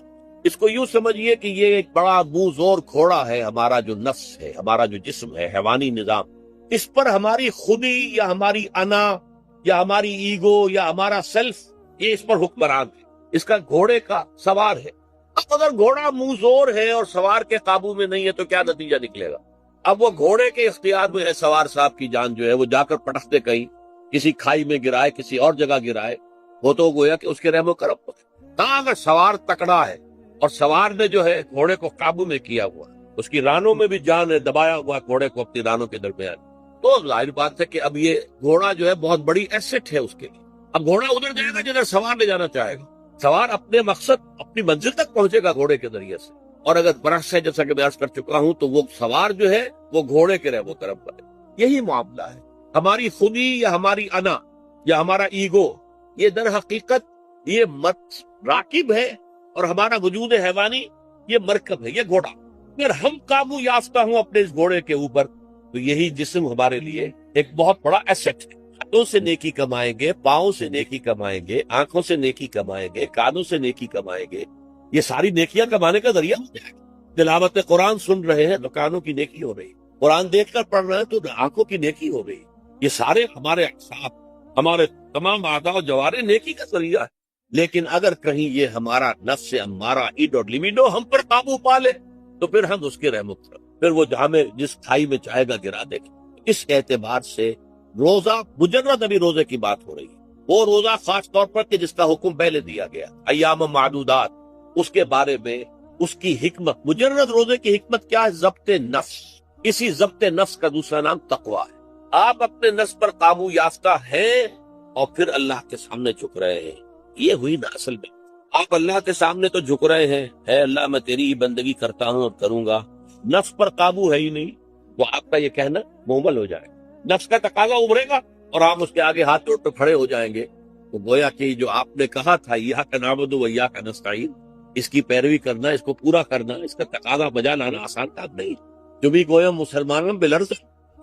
اس کو یوں سمجھیے کہ یہ ایک بڑا منہ زور گھوڑا ہے، ہمارا جو نفس ہے، ہمارا جو جسم ہے، حیوانی نظام، اس پر ہماری خودی یا ہماری انا یا ہماری ایگو یا ہمارا سیلف، یہ اس پر حکمران ہے، اس کا گھوڑے کا سوار ہے۔ اب اگر گھوڑا منہ زور ہے اور سوار کے قابو میں نہیں ہے تو کیا نتیجہ نکلے گا؟ اب وہ گھوڑے کے اختیار میں ہے، سوار صاحب کی جان جو ہے وہ جا کر پٹخ دے کہیں، کسی کھائی میں گرائے، کسی اور جگہ گرائے، وہ تو گویا کہ اس کے رحم و کرم پر۔ ہاں اگر سوار تکڑا ہے اور سوار نے جو ہے گھوڑے کو قابو میں کیا ہوا، اس کی رانوں میں بھی جان ہے، دبایا ہوا گھوڑے کو اپنی رانوں کے درمیان، تو ظاہر بات ہے کہ اب یہ گھوڑا جو ہے بہت بڑی ایسٹ ہے اس کے لیے۔ اب گھوڑا ادھر جائے گا جدھر سوار لے جانا چاہے گا، سوار اپنے مقصد اپنی منزل تک پہنچے گا گھوڑے کے ذریعے سے، اور اگر برعکس ہے جیسا کہ میں عرض کر چکا ہوں تو وہ سوار جو ہے وہ گھوڑے کے رحم و کرم پر ہے۔ یہی معاملہ ہے، ہماری خودی یا ہماری انا یا ہمارا ایگو، یہ در حقیقت یہ راکب ہے، اور ہمارا وجود حیوانی یہ مرکب ہے، یہ گھوڑا۔ اگر ہم قابو یافتہ ہوں اپنے اس گھوڑے کے اوپر تو یہی جسم ہمارے لیے ایک بہت بڑا ایسٹ ہے۔ ہاتھوں سے نیکی کمائیں گے، پاؤں سے نیکی کمائیں گے، آنکھوں سے نیکی کمائیں گے، کانوں سے نیکی کمائیں گے، یہ ساری نیکیاں کمانے کا ذریعہ ہو جائے گا۔ تلاوت قرآن سن رہے ہیں تو کانوں کی نیکی ہو رہی، قرآن دیکھ کر پڑھ رہے ہیں تو آنکھوں کی نیکی ہو رہی، یہ سارے ہمارے اعصاب، ہمارے تمام اعضاء و جوارح نیکی کا ذریعہ ہے۔ لیکن اگر کہیں یہ ہمارا نفس ہمارا ایڈ اور لیمیڈو ہم پر قابو پا لے تو پھر ہم اس کے رحم و کرم، پھر وہ ہمیں جس کھائی میں چاہے گا گرا دے گا۔ اس اعتبار سے روزہ مجرد ابھی روزے کی بات ہو رہی ہے، وہ روزہ خاص طور پر کہ جس کا حکم پہلے دیا گیا ایام معدودات، اس کے بارے میں اس کی حکمت، مجرد روزے کی حکمت کیا ہے؟ ضبط نفس۔ اسی ضبط نفس کا دوسرا نام تقویٰ ہے۔ آپ اپنے نفس پر قابو یافتہ ہیں اور پھر اللہ کے سامنے جھک رہے ہیں، یہ ہوئی نا اصل میں۔ آپ اللہ کے سامنے تو جھک رہے ہیں، اے اللہ میں تیری ہی بندگی کرتا ہوں اور کروں گا، نفس پر قابو ہے ہی نہیں، وہ آپ کا یہ کہنا مہمل ہو جائے گا، نفس کا تقاضا ابھرے گا اور آپ اس کے آگے ہاتھ جوڑ کر کھڑے ہو جائیں گے، تو گویا کہ جو آپ نے کہا تھا ایاک نعبد و ایاک نستعین، اس کی پیروی کرنا، اس کو پورا کرنا، اس کا تقاضا بجا لانا آسان کام نہیں۔ جو بھی گویا مسلمانوں بالعرض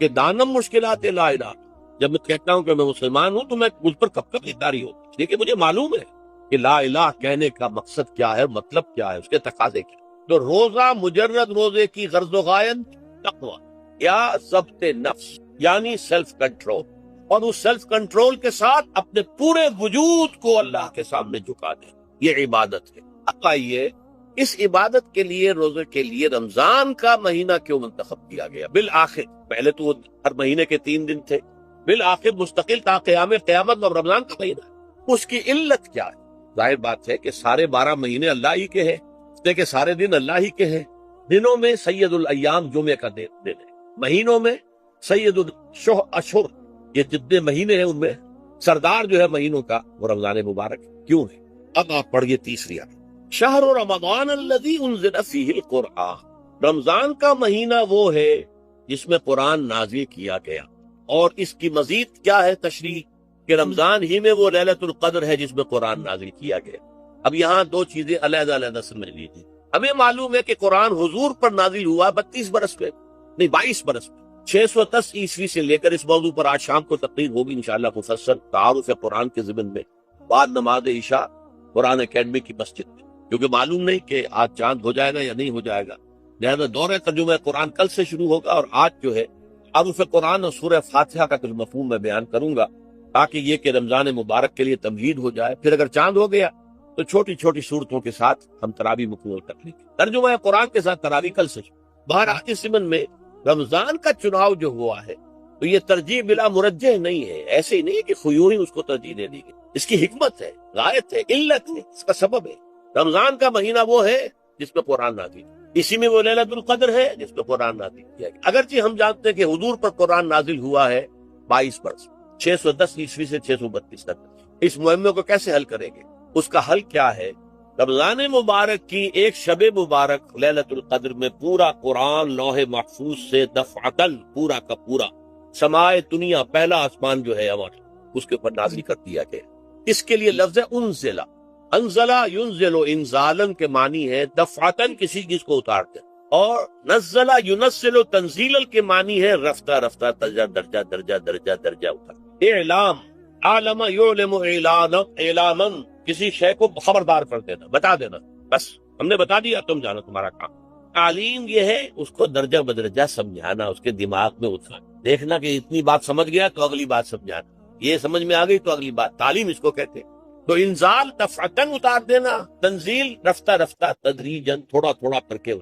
کہ دانم مشکلات لا الہ، جب میں کہتا ہوں کہ میں مسلمان ہوں تو میں مجھ پر کب کب داری ہوتی دیکھیے مجھے معلوم ہے کہ لا الہ کہنے کا مقصد کیا ہے، مطلب کیا ہے، اس کے تقاضے کیا. تو روزہ مجرد روزے کی غرض و غایت تقوی یا ضبط نفس یعنی سیلف کنٹرول، اور اس سیلف کنٹرول کے ساتھ اپنے پورے وجود کو اللہ کے سامنے جھکا دیں، یہ عبادت ہے. اب آئیے اس عبادت کے لیے، روزے کے لیے رمضان کا مہینہ کیوں منتخب کیا گیا بالآخر؟ پہلے تو وہ ہر مہینے کے 3 دن تھے، بالآخر مستقل تا قیام قیامت اور رمضان کا مہینہ ہے. اس کی علت کیا ہے؟ ظاہر بات ہے کہ سارے 12 مہینے اللہ ہی کے ہیں، ہفتے کے سارے دن اللہ ہی کے ہیں. دنوں میں سید الایام جمعے کا دن ہے، مہینوں میں سید الاشہر، یہ جتنے مہینے ہیں ان میں سردار جو ہے مہینوں کا وہ رمضان مبارک کیوں ہے؟ اب آپ پڑھیے تیسری آیت، شہر رمضان الذی انزل فیہ القرآن، رمضان کا مہینہ وہ ہے جس میں قرآن نازل کیا گیا. اور اس کی مزید کیا ہے تشریح کہ رمضان ہی میں وہ لیلۃ القدر ہے جس میں قرآن نازل کیا گیا. اب یہاں دو چیزیں علیحدہ علیحدہ سمجھ لیجیے. ہمیں معلوم ہے کہ قرآن حضور پر نازل ہوا 32 برس میں، نہیں 22 برس میں، 610 عیسوی سے لے کر اس موضوع پر آج شام کو تقریر ہوگی انشاءاللہ مفصل تعارف قرآن کے ضمن میں بعد نماز عشاء قرآن اکیڈمی کی مسجد میں، کیونکہ معلوم نہیں کہ آج چاند ہو جائے گا یا نہیں ہو جائے گا. لہذا دور ترجمہ قرآن کل سے شروع ہوگا، اور آج جو ہے تعارف قرآن اور سورہ فاتحہ کا کچھ مفہوم میں بیان کروں گا تاکہ یہ کہ رمضان مبارک کے لیے تمہید ہو جائے. پھر اگر چاند ہو گیا تو چھوٹی چھوٹی صورتوں کے ساتھ ہم تراویح مکمل کر لیں گے. ترجمہ قرآن کے ساتھ تراویح کل سے. بہرحال اس ضمن میں رمضان کا چناؤ جو ہوا ہے تو یہ ترجیح بلا مرجح نہیں ہے، ایسے ہی نہیں ہے کہ خیوں ہی اس کو ترجیح دے دی گئی. اس کی حکمت ہے، غایت ہے، علت ہے، اس کا سبب ہے. رمضان کا مہینہ وہ ہے جس میں قرآن نازل، اسی میں وہ لیلۃ القدر ہے جس میں قرآن نازل کیا گیا. اگرچہ ہم جانتے ہیں کہ حضور پر قرآن نازل ہوا ہے 22 برس، 610 عیسوی سے 632 تک. اس معمے کو کیسے حل کریں گے؟ اس کا حل کیا ہے؟ رمضان مبارک کی ایک شب مبارک لیلۃ القدر میں پورا قرآن لوح محفوظ سے دفعتاً پورا کا پورا سمائے دنیا پہلا آسمان جو ہے ہمارا اس کے اوپر نازل کر دیا گیا. اس کے لیے لفظ انزلہ، انزلہ ینزل انزالن کے معنی ہے دفعتاً کسی چیز کو اتارتے، اور نزلہ ینزل تنزیلا کے معنی ہے رفتہ رفتہ درجہ درجہ درجہ درجہ درجہ اتار. اعلام، عالم یعلم اعلاما، کسی شے کو خبردار کر دینا، بتا دینا، بس ہم نے بتا دیا تم جانو تمہارا کام. تعلیم یہ ہے اس کو درجہ بدرجہ سمجھانا، اس کے دماغ میں اترنا، دیکھنا کہ اتنی بات سمجھ گیا تو اگلی بات سمجھانا، یہ سمجھ میں آ گئی تو اگلی بات، تعلیم اس کو کہتے ہیں. تو انزال دفعتاً اتار دینا، تنزیل رفتہ رفتہ تدریجاً تھوڑا تھوڑا کر کے.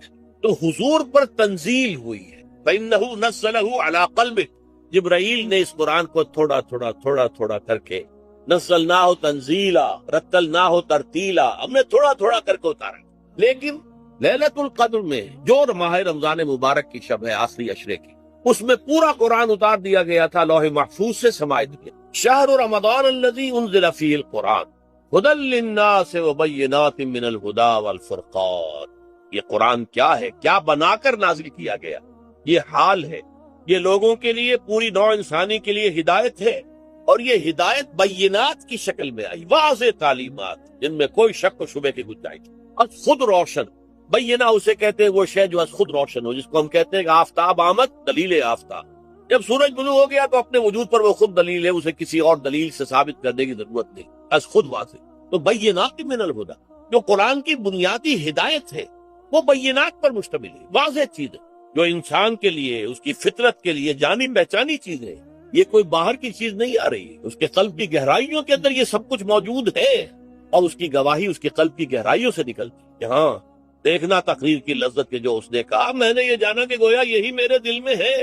تو حضور پر تنزیل ہوئی ہے، فَإِنَّهُ نَزَّلَهُ عَلَىٰ قَلْبِكَ، جبرائیل نے اس قرآن کو تھوڑا تھوڑا تھوڑا تھوڑا کر کے نزلناہ تنزیلا رتلناہ ترتیلا، ہم نے تھوڑا تھوڑا کر کے اتارا. لیکن لیلۃ القدر میں جو ماہ رمضان مبارک کی شب ہے آخری عشرے کی، اس میں پورا قرآن اتار دیا گیا تھا لوح محفوظ سے سمائے دیا. شہر رمضان الذی انزل فیہ القرآن ھدی للناس وبینات من الہدی والفرقان. یہ قرآن کیا ہے؟ کیا بنا کر نازل کیا گیا؟ یہ حال ہے، یہ لوگوں کے لیے، پوری نوع انسانی کے لیے ہدایت ہے، اور یہ ہدایت بینات کی شکل میں آئی، واضح تعلیمات جن میں کوئی شک و شبے کی گنجائش نہیں، اور خود روشن. بینہ اسے کہتے ہیں وہ شے جو خود روشن ہو، جس کو ہم کہتے ہیں کہ آفتاب آمد دلیل آفتاب. جب سورج طلوع ہو گیا تو اپنے وجود پر وہ خود دلیل ہے، اسے کسی اور دلیل سے ثابت کرنے کی ضرورت نہیں، بس خود واضح. تو بینات من الہدی، جو قرآن کی بنیادی ہدایت ہے وہ بینات پر مشتمل ہے، واضح چیز ہے جو انسان کے لیے، اس کی فطرت کے لیے جانی پہچانی چیز ہے. یہ کوئی باہر کی چیز نہیں آ رہی، اس کے قلب کی گہرائیوں کے اندر یہ سب کچھ موجود ہے، اور اس کی گواہی اس کے قلب کی گہرائیوں سے نکلتی ہے. ہاں دیکھنا تقریر کی لذت کے جو اس نے کہا، میں نے یہ جانا کہ گویا یہی میرے دل میں ہے،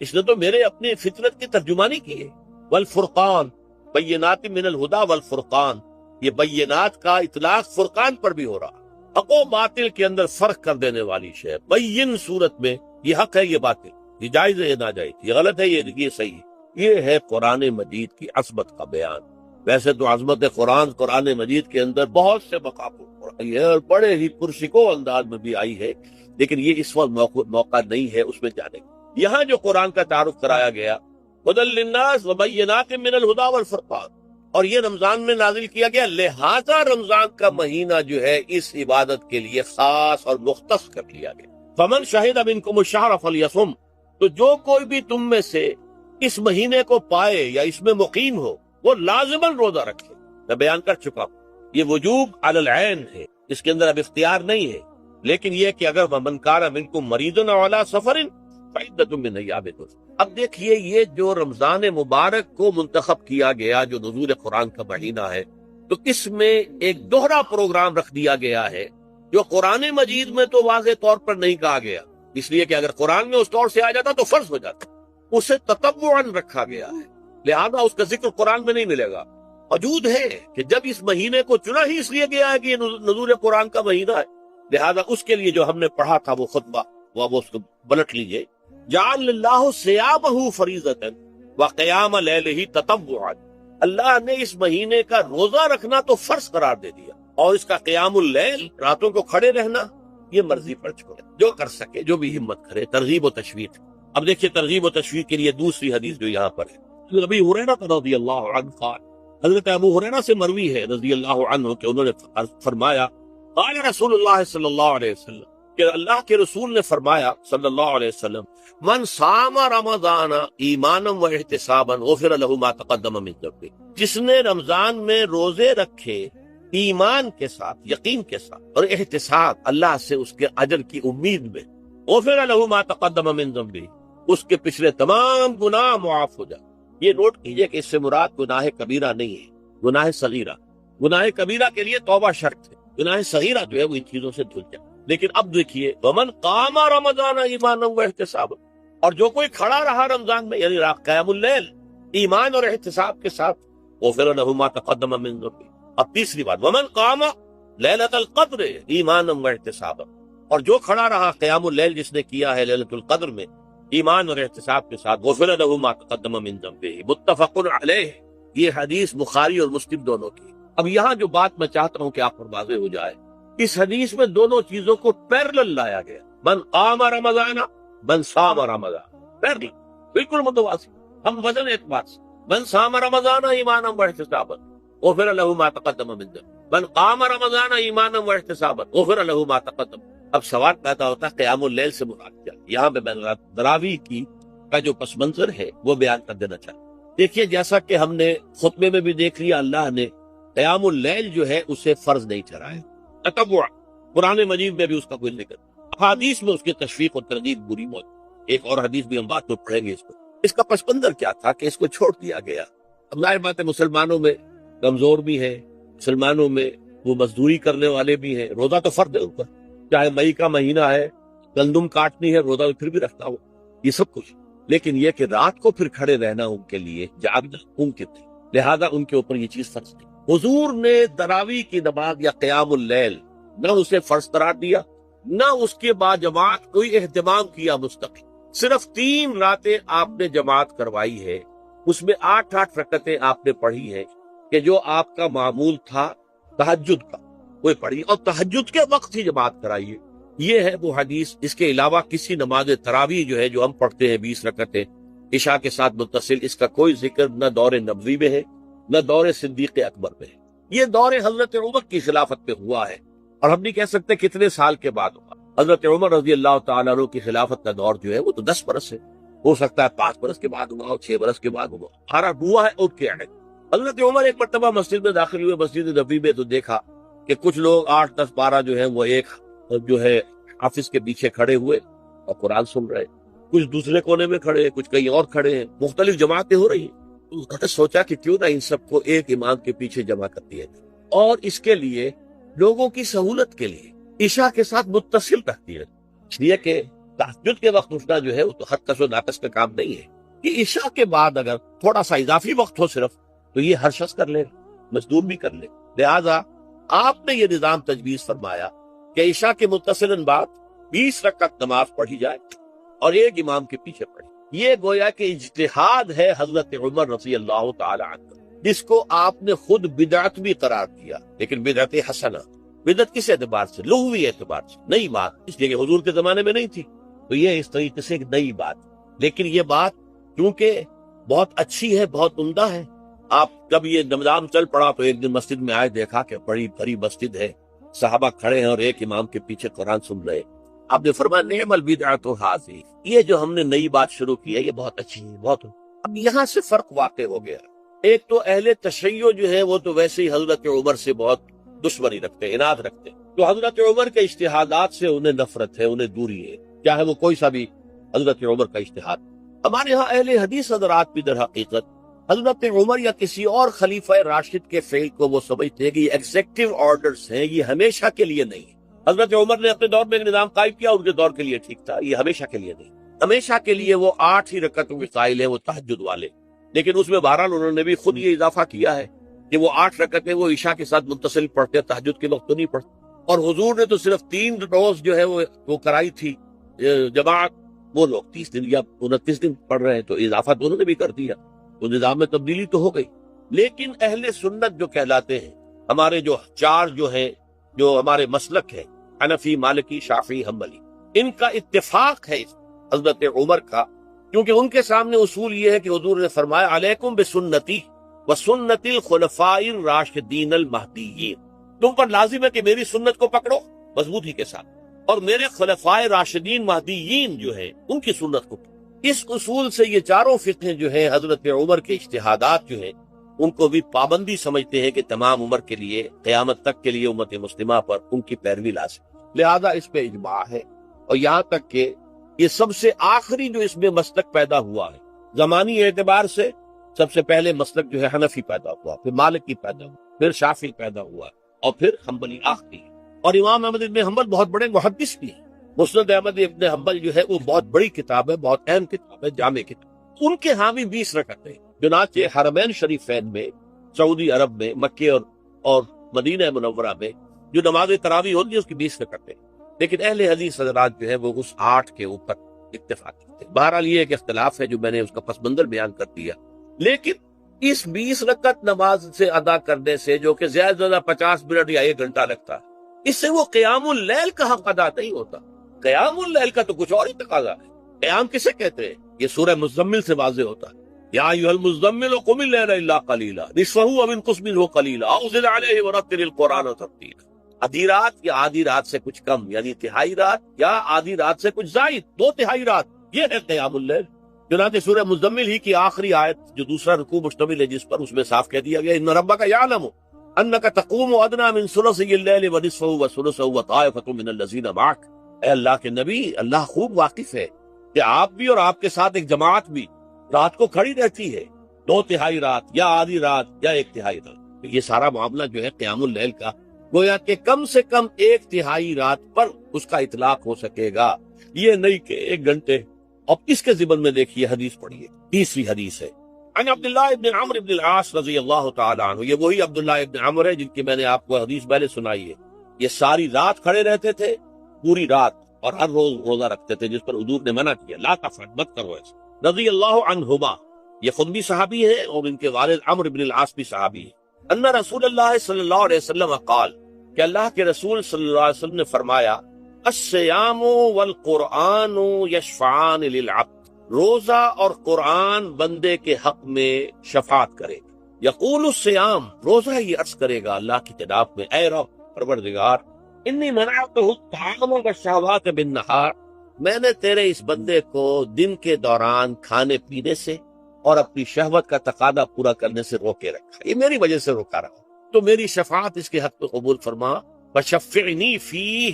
اس نے تو میرے اپنے فطرت کی ترجمانی کی ہے. والفرقان، بینات من الہدی والفرقان، یہ بینات کا اطلاق فرقان پر بھی ہو رہا، حق و باطل کے اندر فرق کر دینے والی شے. بین صورت میں یہ حق ہے، یہ باطل، یہ جائز ہے، یہ ناجائز، یہ غلط ہے، یہ صحیح ہے. یہ ہے قرآن مجید کی عظمت کا بیان. ویسے تو عظمت قرآن مجید کے اندر بہت سے مقامات ہے اور بڑے ہی پرشکو انداز میں بھی آئی ہے، لیکن یہ اس وقت موقع نہیں ہے اس میں جانے کا. یہاں جو قرآن کا تعارف کرایا گیا، ھدی للناس وبینات من الہدی والفرقان، اور یہ رمضان میں نازل کیا گیا، لہذا رمضان کا مہینہ جو ہے اس عبادت کے لیے خاص اور مختص کر لیا گیا. فمن شہد منکم الشہر فلیصم، تو جو کوئی بھی تم میں سے اس مہینے کو پائے یا اس میں مقیم ہو وہ لازماً روزہ رکھے. میں بیان کر چکا ہوں. یہ وجوب علی العین ہے، اس کے اندر اب اختیار نہیں ہے، لیکن یہ کہ اگر ومن کان منکم مریض او علی سفر فعدۃ من ایام اخر. اب دیکھیے یہ جو رمضان مبارک کو منتخب کیا گیا جو نزول قرآن کا مہینہ ہے، تو اس میں ایک دوہرا پروگرام رکھ دیا گیا ہے جو قرآن مجید میں تو واضح طور پر نہیں کہا گیا، اس لیے کہ اگر قرآن میں اس طور سے آ جاتا تو فرض ہو جاتا، اسے تطوعاً رکھا گیا ہے، لہذا اس کا ذکر قرآن میں نہیں ملے گا. موجود ہے کہ جب اس مہینے کو چنا ہی اس لیے گیا ہے کہ یہ نزول قرآن کا مہینہ ہے، لہذا اس کے لیے جو ہم نے پڑھا تھا وہ خطبہ وہ اس کو پلٹ لیجئے. جعل اللہ صیامہ فریضۃ وقیام لیلہ تطوعا. اللہ نے اس مہینے کا روزہ رکھنا تو فرض قرار دے دیا، اور اس کا قیام اللیل راتوں کو کھڑے رہنا یہ مرضی پر چھوڑے، جو کر سکے، جو بھی ہمت کرے. ترغیب و تشویق. اب دیکھیے ترغیب و تشویق کے لیے دوسری حدیث جو یہاں پر ہے، ابی ہریرہ رضی اللہ عنہ قال، حضرت ابو ہریرہ سے مروی ہے رضی اللہ عنہ کہ انہوں نے فرمایا قال رسول اللہ صلی اللہ علیہ وسلم، کہ اللہ کے رسول نے فرمایا صلی اللہ علیہ وسلم، من صام رمضان ایمانا و احتسابا غفر له ما تقدم من ذنبه. جس نے رمضان میں روزے رکھے ایمان کے ساتھ، یقین کے ساتھ اور احتساب، اللہ سے اس کے اجر کی امید میں، غفر له ما تقدم من ذنبه، اس کے پچھلے تمام گناہ معاف ہو جائے. یہ نوٹ کیجئے کہ اس سے مراد گناہ کبیرہ نہیں ہے، گناہ صغیرہ. گناہ کبیرہ کے لیے توبہ شرط ہے، گناہ صغیرہ جو ہے وہ ان چیزوں سے دھل جائے. لیکن اب دیکھیے ومن قام رمضان ایمانا و احتسابا، اور جو کوئی کھڑا رہا رمضان میں یعنی قیام اللیل ایمان اور احتساب کے ساتھ، غفر له ما تقدم من ذنبه. اب تیسری بات، ومن قام لیلۃ القدر ایمانا و احتسابا، اور جو کھڑا رہا قیام اللیل جس نے کیا ہے لیلۃ القدر میں ایمان اور احتساب کے ساتھ، غفر له ما تقدم من ذنبه. متفق علیہ. یہ حدیث بخاری اور مسلم دونوں کی. اب یہاں جو بات میں چاہتا ہوں کہ آپ پر واضح ہو جائے، اس حدیث میں دونوں چیزوں کو پیرلل لایا گیا، من قام رمضان من صام رمضان، پیرلل، بالکل متواصل. ہم وزن اعتبار سے من صام رمضان ایمانا و احتسابا غفر له ما تقدم من ذنبه، من قام رمضان ایمانا و احتسابا غفر له ما تقدم. اب سوال پیدا ہوتا ہے قیام اللیل سے مراد کیا؟ یہاں پہ میں دراوی کی کا جو پس منظر ہے وہ بیان کر دینا چاہتا ہوں. دیکھیے جیسا کہ ہم نے خطبے میں بھی دیکھ لیا، اللہ نے قیام اللیل جو ہے اسے فرض نہیں ٹھہرایا، تطوع. قرآن مجید میں بھی اس کا کوئی ذکر، حدیث میں اس کی تشویق اور ترغیب بری موت. ایک اور حدیث بھی ہم بات میں پڑھیں گے اس پر. اس کا پس منظر کیا تھا کہ اس کو چھوڑ دیا گیا. اب ظاہر بات ہے مسلمانوں میں کمزور بھی ہے، مسلمانوں میں وہ مزدوری کرنے والے بھی ہیں، روزہ تو فرض ہے اوپر، چاہے مئی کا مہینہ ہے، گندم کاٹنی ہے، روزہ پھر بھی رکھتا ہو، یہ سب کچھ. لیکن یہ کہ رات کو پھر کھڑے رہنا ان کے لیے جاگنا ممکن تھی، لہذا ان کے اوپر یہ چیز فرض تھی. حضور نے تراویح کی نماز یا قیام اللیل نہ اسے فرض قرار دیا، نہ اس کے بعد جماعت کوئی اہتمام کیا مستقل. صرف 3 راتیں آپ نے جماعت کروائی ہے، اس میں 8 رکعتیں آپ نے پڑھی ہیں کہ جو آپ کا معمول تھا تہجد کا کوئی پڑھی، اور تہجد کے وقت ہی جماعت کرائیے. یہ ہے وہ حدیث. اس کے علاوہ کسی نماز تراویح جو ہے جو ہم پڑھتے ہیں 20 رکعتیں عشاء کے ساتھ متصل، اس کا کوئی ذکر نہ دور نبوی میں ہے نہ دور صدیق اکبر میں ہے. یہ دور حضرت عمر کی خلافت میں ہوا ہے، اور ہم نہیں کہہ سکتے کتنے سال کے بعد ہوا. حضرت عمر رضی اللہ تعالیٰ عنہ کی خلافت کا دور جو ہے وہ تو 10 برس ہے، ہو سکتا ہے 5 برس کے بعد ہوا ہو، 6 برس کے بعد ہوا. ہمارا ہوا ہے ان کے عہد. حضرت عمر ایک مرتبہ مسجد میں داخل ہوئے، مسجد نبوی میں، تو دیکھا کہ کچھ لوگ 8 10 12 جو ہیں وہ ایک جو ہے حافظ کے پیچھے کھڑے ہوئے اور قرآن سن رہے، کچھ دوسرے کونے میں کھڑے ہیں، کچھ کہیں اور کھڑے ہیں، مختلف جماعتیں ہو رہی ہیں. انہوں نے سوچا کہ کیوں نہ ان سب کو ایک امام کے پیچھے جمع کر دیا جائے، اور اس کے لیے لوگوں کی سہولت کے لیے عشاء کے ساتھ متصل رکھ دیا، اس لیے کہ تہجد کے وقت اٹھنا جو ہے وہ تو حد کس و ناقص کا کام نہیں ہے. کہ عشاء کے بعد اگر تھوڑا سا اضافی وقت ہو صرف، تو یہ ہر شخص کر لے، مزدور بھی کر لے. لہذا آپ نے یہ نظام تجویز فرمایا کہ عشاء کے متصلاً بعد 20 رکعت نماز پڑھی جائے اور ایک امام کے پیچھے پڑھی. یہ گویا کہ اجتہاد ہے حضرت عمر رضی اللہ تعالی عنہ، جس کو آپ نے خود بدعت بھی قرار دیا، لیکن بدعت حسنہ. بدعت کس اعتبار سے؟ لغوی اعتبار سے، نئی بات، اس لیے کہ حضور کے زمانے میں نہیں تھی، تو یہ اس طریقے سے ایک نئی بات. لیکن یہ بات کیونکہ بہت اچھی ہے، بہت عمدہ ہے. آپ جب یہ نظام چل پڑا تو ایک دن مسجد میں آئے، دیکھا کہ بڑی بھری مسجد ہے، صحابہ کھڑے ہیں اور ایک امام کے پیچھے قرآن سن رہے. آپ نے فرمایا نعم البدعۃ ھذہ، یہ جو ہم نے نئی بات شروع کی ہے یہ بہت اچھی ہے، بہت. اب یہاں سے فرق واقع ہو گیا ایک تو اہل تشیع جو ہے وہ تو ویسے ہی حضرت عمر سے بہت دشمنی رکھتے، عناد رکھتے، تو حضرت عمر کے اجتہادات سے انہیں نفرت ہے، انہیں دوری ہے، چاہے وہ کوئی سا بھی حضرت عمر کا اجتہاد۔ ہمارے ہاں اہل حدیث حضرات بھی در حقیقت حضرت عمر یا کسی اور خلیفہ راشد کے فعل کو وہ سمجھتے ہیں کہ یہ ایگزیکٹو آرڈرز ہیں، یہ ہمیشہ کے لیے نہیں ہے۔ حضرت عمر نے اپنے دور میں ایک نظام قائم کیا، ان کے دور کے لیے ٹھیک تھا، یہ ہمیشہ کے لیے نہیں۔ ہمیشہ کے لیے وہ 8 ہی رکعتوں کے قائل ہیں، وہ تہجد والے، لیکن اس میں بہرحال انہوں نے بھی خود یہ اضافہ کیا ہے کہ وہ 8 رکعتیں وہ عشاء کے ساتھ متصل پڑھتے، تہجد کے وقت تو نہیں پڑھتے۔ اور حضور نے تو صرف 3 روز جو ہے وہ کرائی تھی جماعت، وہ لوگ 30 دن یا 29 دن پڑھ رہے ہیں، تو اضافہ تو انہوں نے بھی کر دیا، تو نظام میں تبدیلی تو ہو گئی۔ لیکن اہل سنت جو کہلاتے ہیں، ہمارے جو 4 جو ہیں، جو ہمارے مسلک ہے، حنفی، مالکی، شافعی، حنبلی، ان کا اتفاق ہے حضرت عمر کا، کیونکہ ان کے سامنے اصول یہ ہے کہ حضور نے فرمایا علیکم بسنتی وسنت الخلفاء الراشدین المہدیین، تم پر لازم ہے کہ میری سنت کو پکڑو مضبوطی کے ساتھ، اور میرے خلفاء راشدین مہدیین جو ہیں ان کی سنت کو پکڑو۔ اس اصول سے یہ چاروں فقہیں جو ہیں حضرت عمر کے اجتہادات جو ہیں ان کو بھی پابندی سمجھتے ہیں کہ تمام عمر کے لیے، قیامت تک کے لیے امت مسلمہ پر ان کی پیروی لازم، لہذا اس پہ اجماع ہے۔ اور یہاں تک کہ یہ سب سے آخری جو اس میں مسلک پیدا ہوا ہے زمانی اعتبار سے، سب سے پہلے مسلک جو ہے حنفی پیدا ہوا، پھر مالکی پیدا ہوا، پھر شافعی پیدا ہوا، اور پھر حنبلی آخری۔ اور امام احمد ابن حنبل بہت بڑے محدث بھی ہیں، مسند احمد ابن حنبل جو ہے وہ بہت بڑی کتاب ہے، بہت اہم کتاب ہے، جامع کتاب۔ ان کے ہاں بھی 20 رکعتیں، چنانچہ حرمین شریفین میں، سعودی عرب میں، مکے اور مدینہ منورہ میں جو نماز تراویح ہوتی ہے اس کی 20 رکعتیں، لیکن اہل حدیث حضرات جو ہے وہ اس 8 کے اوپر اتفاق کرتے ہیں۔ بہرحال یہ ایک اختلاف ہے جو میں نے اس کا پس منظر بیان کر دیا، لیکن اس 20 رکعت نماز سے ادا کرنے سے، جو کہ زیادہ سے زیادہ 50 منٹ یا 1 گھنٹہ لگتا ہے، اس سے وہ قیام اللیل کا حق ادا نہیں ہوتا۔ قیام اللیل کا تو کچھ اور ہی تقاضا ہے۔ قیام کسے کہتے ہیں؟ یہ سورہ مزمل سے واضح ہوتا ہے، یا ایھا المزمل قم اللیل الا قلیلا نصفہ او انقص منہ قلیلا او زد علیہ ورتل القرآن ترتیلا۔ آدھی رات یا آدھی رات سے کچھ کم، یعنی تہائی رات، یا آدھی رات سے کچھ زائد، 2 تہائی رات، یہ ہے قیام اللیل۔ چنانچہ سورہ مزمل ہی کی آخری آیت جو دوسرا رکوع مشتمل ہے جس پر، اس میں صاف کہہ دیا گیا ان ربک یعلم انک تقوم ادنی من ثلثی اللیل ونصفہ وثلثہ وطائفۃ من الذین معک۔ اے اللہ کے نبی، اللہ خوب واقف ہے کہ آپ بھی اور آپ کے ساتھ ایک جماعت بھی رات کو کھڑی رہتی ہے، 2 تہائی رات یا آدھی رات یا 1 تہائی رات۔ یہ سارا معاملہ جو ہے قیام اللیل کا، گویا کہ کم سے کم 1 تہائی رات پر اس کا اطلاق ہو سکے گا، یہ نہیں کہ 1 گھنٹے۔ اب اس کے ضمن میں دیکھیے حدیث پڑھیے، تیسری حدیث ہے عن عبداللہ ابن عمرو ابن العاص رضی اللہ تعالی عنہ۔ یہ وہی عبداللہ ابن عمرو ہے جن کی میں نے آپ کو حدیث پہلے سنائی ہے۔ یہ ساری رات کھڑے رہتے تھے، پوری رات، اور ہر روز روزہ رکھتے تھے، جس پر حضور نے منع کیا، لا تفعل، مت کرو ایسا۔ رضی اللہ عنہما، یہ خود بھی صحابی ہے اور ان کے والد عمرو ابن العاص بھی صحابی ہے۔ ان رسول اللہ صلی اللہ علیہ وسلم قال، کہ اللہ کے رسول صلی اللہ علیہ وسلم نے فرمایا الصیام والقرآن یشفعان للعبد، روزہ اور قرآن بندے کے حق میں شفاعت کرے گا۔ یقول الصیام، روزہ یہ عرض کرے گا اللہ کی جناب میں، اے رب پروردگار، انی منعتہ الطعام والشہوات بالنہار، میں نے تیرے اس بندے کو دن کے دوران کھانے پینے سے اور اپنی شہوت کا تقاضا پورا کرنے سے روکے رکھا، یہ میری وجہ سے روکا رہا، تو میری شفاعت اس کے حق میں قبول فرما، وشفعنی فیہ،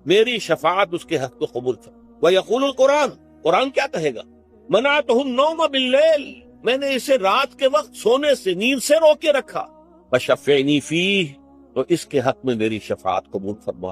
میری شفاعت اس کے حق میں قبول فرما۔ ویقول القرآن، قرآن کیا کہے گا؟ منعتہ النوم باللیل، میں نے اسے رات کے وقت سونے سے، نیند سے روکے رکھا، وشفعنی فیہ، تو اس کے حق میں میری شفاعت قبول فرما۔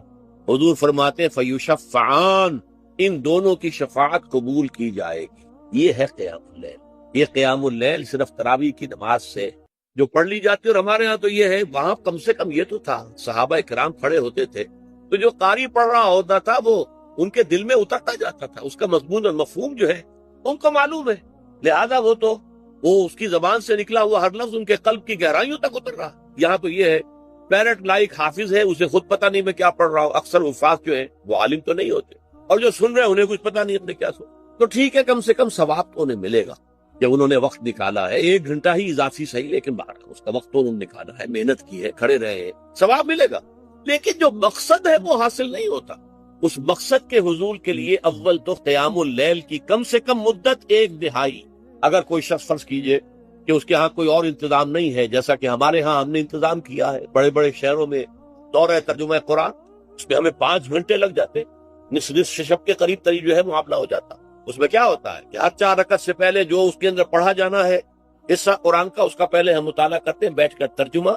حضور فرماتے ہیں فیشفعان، ان دونوں کی شفاعت قبول کی جائے گی۔ یہ ہے قیام اللیل۔ یہ قیام اللیل صرف تراویح کی نماز سے جو پڑھ لی جاتی ہے، اور ہمارے ہاں تو یہ ہے، وہاں کم سے کم یہ تو تھا، صحابہ کرام کھڑے ہوتے تھے تو جو قاری پڑھ رہا ہوتا تھا وہ ان کے دل میں اترتا جاتا تھا، اس کا مضمون اور مفہوم جو ہے ان کو معلوم ہے، لہذا وہ اس کی زبان سے نکلا ہوا ہر لفظ ان کے قلب کی گہرائیوں تک اتر رہا۔ یہاں تو یہ ہے پیرٹ لائک حافظ ہے، اسے خود پتہ نہیں میں کیا پڑھ رہا ہوں، اکثر حفاظ جو ہیں وہ عالم تو نہیں ہوتے، اور جو سن رہے ہیں انہیں کچھ پتہ نہیں ہم نے کیا سنا، تو ٹھیک ہے، کم سے کم ثواب تو انہیں ملے گا کہ انہوں نے وقت نکالا ہے، 1 گھنٹہ ہی اضافی صحیح، لیکن باہر اس کا وقت تو انہوں نے نکالا ہے، محنت کی ہے، کھڑے رہے ہیں، ثواب ملے گا۔ لیکن جو مقصد ہے وہ حاصل نہیں ہوتا۔ اس مقصد کے حصول کے لیے اول تو قیام اللیل کی کم سے کم مدت 1 دہائی، اگر کوئی شخص فرض کیجئے کہ اس کے ہاں کوئی اور انتظام نہیں ہے، جیسا کہ ہمارے ہاں ہم نے انتظام کیا ہے بڑے بڑے شہروں میں دورہ ترجمہ قرآن، اس میں ہمیں 5 گھنٹے لگ جاتے، نصف شب کے قریب تری جو ہے معاملہ ہو جاتا۔ اس میں کیا ہوتا ہے کہ ہر 4 رکعت سے پہلے جو اس کے اندر پڑھا جانا ہے حصہ قرآن کا، اس کا پہلے ہم مطالعہ کرتے ہیں بیٹھ کر، ترجمہ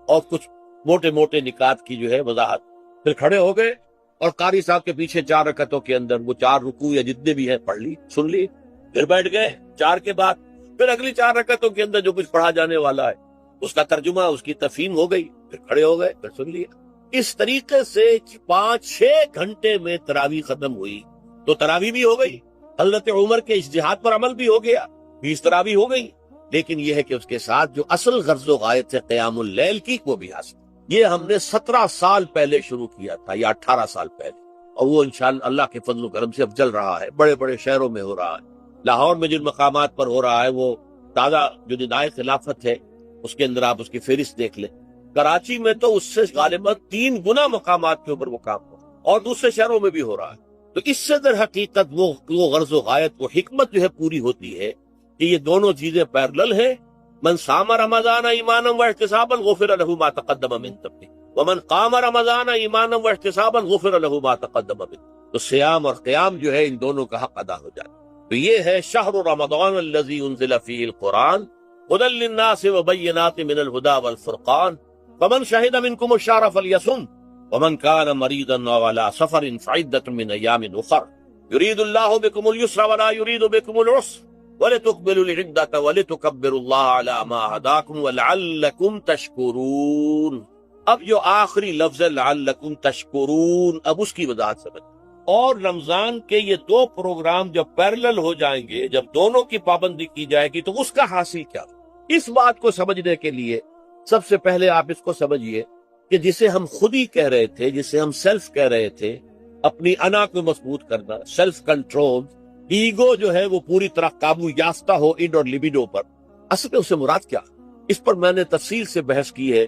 اور کچھ موٹے موٹے نکات کی جو ہے وضاحت، پھر کھڑے ہو گئے اور قاری صاحب کے پیچھے 4 رکعتوں کے اندر وہ 4 رکوع یا جتنے بھی ہیں پڑھ لی، سن لی، پھر بیٹھ گئے 4 کے بعد پھر اگلی 4 رکعتوں کے اندر جو کچھ پڑھا جانے والا ہے اس کا ترجمہ، اس کی تفہیم ہو گئی، پھر کھڑے ہو گئے، پھر سن لیا۔ اس طریقے سے 5-6 گھنٹے میں تراویح ختم ہوئی، تو تراویح بھی ہو گئی، حضرت عمر کے اجتہاد پر عمل بھی ہو گیا، 20 تراویح ہو گئی، لیکن یہ ہے کہ اس کے ساتھ جو اصل غرض و غایت ہے قیام اللیل کی وہ بھی حاصل۔ یہ ہم نے 17 سال پہلے شروع کیا تھا یا 18 سال پہلے، اور وہ انشاءاللہ اللہ کے فضل و کرم سے اب چل رہا ہے، بڑے بڑے شہروں میں ہو رہا ہے۔ لاہور میں جن مقامات پر ہو رہا ہے وہ تازہ جو ندائے خلافت ہے اس کے اندر آپ اس کی فہرست دیکھ لیں، کراچی میں تو اس سے غالباً 3 گنا مقامات کے اوپر وہ کام ہو، اور دوسرے شہروں میں بھی ہو رہا ہے۔ تو اس سے در حقیقت وہ غرض و غایت، وہ حکمت جو ہے پوری ہوتی ہے کہ یہ دونوں چیزیں پیرلل ہیں۔ من صام رمضان ایمانا واحتسابا غفر له ما تقدم من ذنبه ومن قام رمضان ایمانا واحتسابا غفر له ما تقدم من ذنبه، تو سیام اور قیام جو ہے ان دونوں کا حق ادا ہو جاتا ہے۔ تو یہ ہے شہر رمضان الذی انزل فیہ القرآن هدی للناس وبینات من الہدی والفرقان فمن شہد منکم الشہر فلیصم ومن کان مریضا او علی سفر فعدۃ من ایام اخر یرید اللہ بکم اليسر ولا یرید بکم العسر وَلِتُقْبِلُوا الْعِدَّةَ وَلِتُكَبِّرُوا اللَّهَ عَلَى مَا هَدَاكُمْ وَلَعَلَّكُمْ تَشْكُرُونَ۔ اب جو آخری لفظ ہے لعلکم تشکرون، اب اس کی وضاحت سمجھ۔ اور رمضان کے یہ 2 پروگرام جب پیرلل ہو جائیں گے، جب دونوں کی پابندی کی جائے گی تو اس کا حاصل کیا؟ اس بات کو سمجھنے کے لیے سب سے پہلے آپ اس کو سمجھیے کہ جسے ہم خود ہی کہہ رہے تھے، جسے ہم سیلف کہہ رہے تھے، اپنی انا کو مضبوط کرنا، سیلف کنٹرول، ایگو جو ہے وہ پوری طرح قابو یافتہ ہو اڈ اور لبیڈو پر، اصل میں اسے مراد کیا؟ اس پر میں نے تفصیل سے بحث کی ہے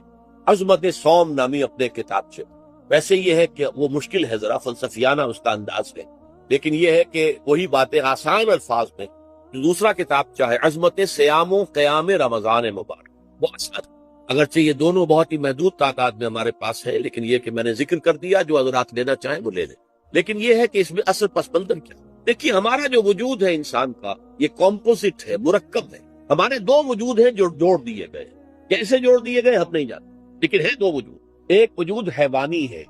عظمت صوم نامی اپنے کتاب سے۔ ویسے یہ ہے کہ وہ مشکل ہے، ذرا فلسفیانہ اس کا انداز ہے، لیکن یہ ہے کہ وہی باتیں آسان الفاظ میں جو دوسرا کتاب چاہے عظمت صیام و قیام رمضان مبارک، وہ آسان، اگرچہ یہ دونوں بہت ہی محدود تعداد میں ہمارے پاس ہے، لیکن یہ کہ میں نے ذکر کر دیا، جو حضرات لینا چاہیں وہ لے لیں۔ لیکن یہ ہے کہ اس میں اصل پس منظر کیا؟ دیکھیے، ہمارا جو وجود ہے انسان کا، یہ کمپوزٹ ہے، مرکب ہے۔ ہمارے 2 وجود ہیں جو جوڑ دیے گئے، کیسے جوڑ دیے گئے ہم نہیں جانتے، لیکن ہے 2 وجود۔ ایک وجود حیوانی ہے،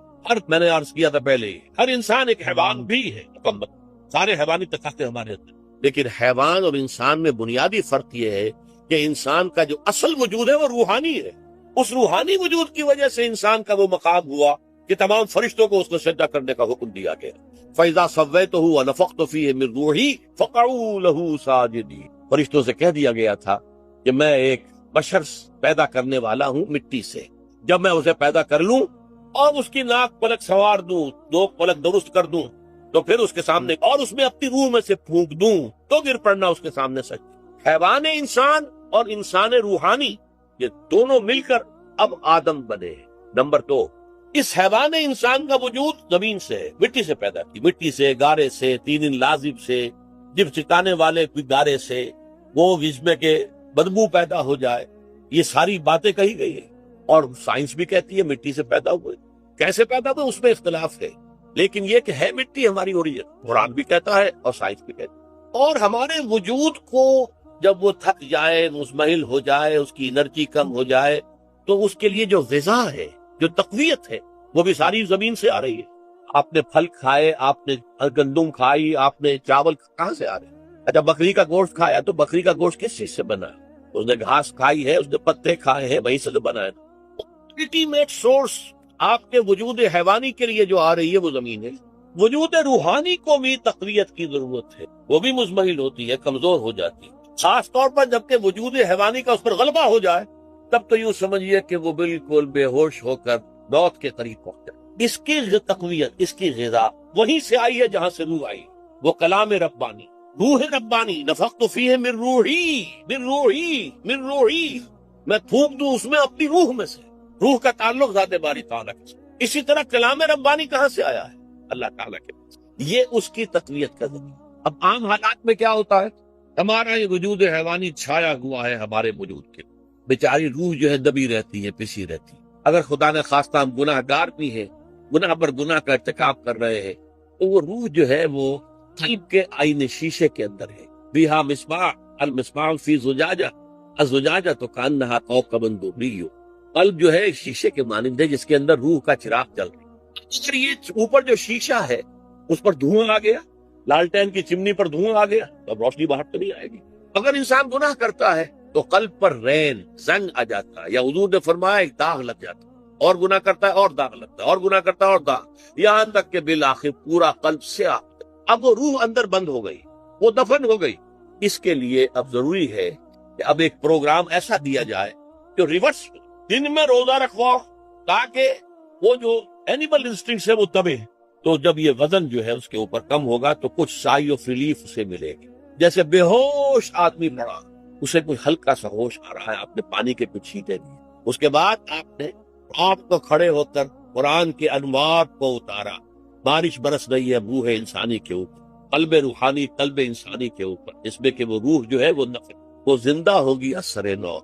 میں نے عرض کیا تھا پہلے، ہر انسان ایک حیوان بھی ہے مکمل، سارے حیوانی تقاضے ہمارے اندر، لیکن حیوان اور انسان میں بنیادی فرق یہ ہے کہ انسان کا جو اصل وجود ہے وہ روحانی ہے۔ اس روحانی وجود کی وجہ سے انسان کا وہ مقام ہوا کہ تمام فرشتوں کو اس کو سجدہ کرنے کا حکم دیا گیا۔ فَإِذَا سَوَّيْتُهُ وَنَفَخْتُ فِيهِ مِن رُوحِي فَقَعُوا لَهُ سَاجِدِينَ، فرشتوں سے کہہ دیا گیا تھا کہ میں ایک بشر پیدا کرنے والا ہوں مٹی سے، جب میں اسے پیدا کر لوں اور اس کی ناک پلک سنوار دوں، 2 پلک درست کر دوں، تو پھر اس کے سامنے اور اس میں اپنی روح میں سے پھونک دوں تو گر پڑنا اس کے سامنے سجدہ۔ حیوان انسان اور انسان روحانی، یہ دونوں مل کر اب آدم بنے۔ نمبر 2، اس حیوان انسان کا وجود زمین سے ہے، مٹی سے پیدا کی، مٹی سے، گارے سے، 3 لازم سے، جب چٹانے والے گارے سے، وہ جس میں کہ بدبو پیدا ہو جائے، یہ ساری باتیں کہی گئی ہیں، اور سائنس بھی کہتی ہے مٹی سے پیدا ہوئے۔ کیسے پیدا ہوئے اس میں اختلاف ہے، لیکن یہ کہ ہے مٹی ہماری اوریجن، قرآن بھی کہتا ہے اور سائنس بھی کہتی ہے۔ اور ہمارے وجود کو جب وہ تھک جائے، مزمحل ہو جائے، اس کی انرجی کم ہو جائے، تو اس کے لیے جو غذا ہے، جو تقویت ہے، وہ بھی ساری زمین سے آ رہی ہے۔ آپ نے پھل کھائے، آپ نے گندم کھائی، آپ نے چاول کہاں سے آ رہے ہیں؟ اچھا، بکری کا گوشت کھایا تو بکری کا گوشت کس چیز سے بنا ہے؟ اس نے گھاس کھائی ہے، اس نے پتے کھائے ہیں، وہیں سے تو بنا ہے۔ الٹیمیٹ سورس آپ کے وجود حیوانی کے لیے جو آ رہی ہے وہ زمین ہے۔ وجود روحانی کو بھی تقویت کی ضرورت ہے، وہ بھی مزمحل ہوتی ہے، کمزور ہو جاتی ہے، خاص طور پر جبکہ وجود حیوانی کا اس پر غلبہ ہو جائے، تب تو یوں سمجھیے کہ وہ بالکل بے ہوش ہو کر موت کے قریب پہنچ جائے۔ اس کی تقویت، اس کی غذا وہیں سے آئی ہے جہاں سے روح آئی، وہ کلام ربانی، روح ربانی۔ نفخت فیہ من روحی من روحی من روحی، میں پھونک دوں اس میں اپنی روح میں سے۔ روح کا تعلق ذات باری تعالیٰ کے ساتھ۔ اسی طرح کلام ربانی کہاں سے آیا ہے؟ اللہ تعالیٰ کے پاس۔ یہ اس کی تقویت کا ذریعہ۔ اب عام حالات میں کیا ہوتا ہے ہمارا یہ وجود حیوانی چھایا ہوا ہے ہمارے وجود کے، بیچاری روح جو ہے دبی رہتی ہے، پسی رہتی ہے۔ اگر خدا نے خواستہ ہم گناہ گار بھی ہیں، گناہ پر گناہ کا ارتکاب کر رہے ہیں، تو وہ روح جو ہے وہ قلب کے آئینے شیشے کے اندر ہے۔ بیہا مصباح، المصباح فی زجاجہ، الزجاجہ تو کانہا کوکب دری، قلب جو ہے ایک شیشے کے مانند ہے جس کے اندر روح کا چراغ جل رہا ہے۔ اگر یہ اوپر جو شیشہ ہے اس پر دھواں آ گیا، لالٹین کی چمنی پر دھواں آ گیا، تو اب روشنی باہر تو نہیں آئے گی۔ اگر انسان گناہ کرتا ہے تو قلب پر رین، زنگ آ جاتا ہے، یا حضور نے فرمایا ایک داغ لگ جاتا ہے، اور گناہ کرتا ہے اور داغ لگتا ہے، اور گناہ کرتا ہے اور داغ، یہاں تک کہ بالآخر پورا قلب سیاہ۔ اب وہ روح اندر بند ہو گئی، وہ دفن ہو گئی۔ اس کے لیے اب ضروری ہے کہ اب ایک پروگرام ایسا دیا جائے جو ریورس، دن میں روزہ رکھواؤ تاکہ وہ جو اینیمل انسٹنکٹس ہے وہ دبے، تو جب یہ وزن جو ہے اس کے اوپر کم ہوگا تو کچھ سائی آف ریلیف اسے ملے گی۔ جیسے بے ہوش آدمی پڑا، اسے کوئی ہلکا سا ہوش آ رہا ہے، آپ نے پانی کے کچھ چھینٹے دیے، اس کے بعد آپ کو کھڑے ہو کر قرآن کے انوار کو اتارا، بارش برس رہی ہے روح انسانی کے اوپر، قلب روحانی، قلب انسانی کے اوپر، اس میں کہ وہ روح جو ہے وہ زندہ ہوگی، اثر نو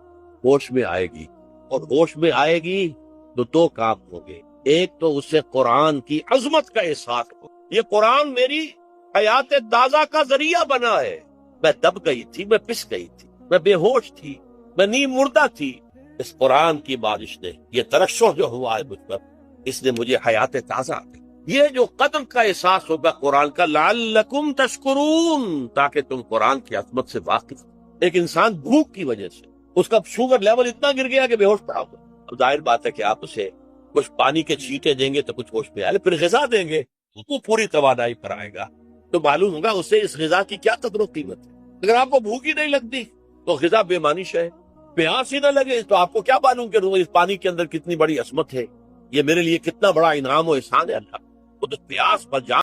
ہوش میں آئے گی، اور ہوش میں آئے گی تو دو کام ہوں گے۔ ایک تو اسے قرآن کی عظمت کا احساس ہو، یہ قرآن میری حیات تازہ کا ذریعہ بنا ہے، میں دب گئی تھی، میں پس گئی تھی، میں بے ہوش تھی، میں نیم مردہ تھی، اس قرآن کی بارش نے، یہ ترشح جو ہوا ہے مجھ پر، اس نے مجھے حیات تازہ دی۔ یہ جو قدر کا احساس ہوگا قرآن کا، لعلکم تشکرون، تاکہ تم قرآن کی عظمت سے واقف۔ ایک انسان بھوک کی وجہ سے اس کا شوگر لیول اتنا گر گیا کہ بے ہوش پڑا ہوگا، اب ظاہر بات ہے کہ آپ اسے کچھ پانی کے چھینٹے دیں گے تو کچھ ہوش میں آئے، پھر غذا دیں گے وہ پوری توانائی پر آئے گا، تو معلوم ہوگا اسے اس غذا کی کیا قدر و قیمت ہے۔ اگر آپ کو بھوک ہی نہیں لگتی تو غذا بے معنی ہے، پیاس ہی نہ لگے تو آپ کو کیا معلوم کہ اس پانی کے اندر کتنی بڑی عظمت ہے، یہ میرے لیے کتنا بڑا انعام و احسان ہے اللہ، وہ تو پیاس پر جان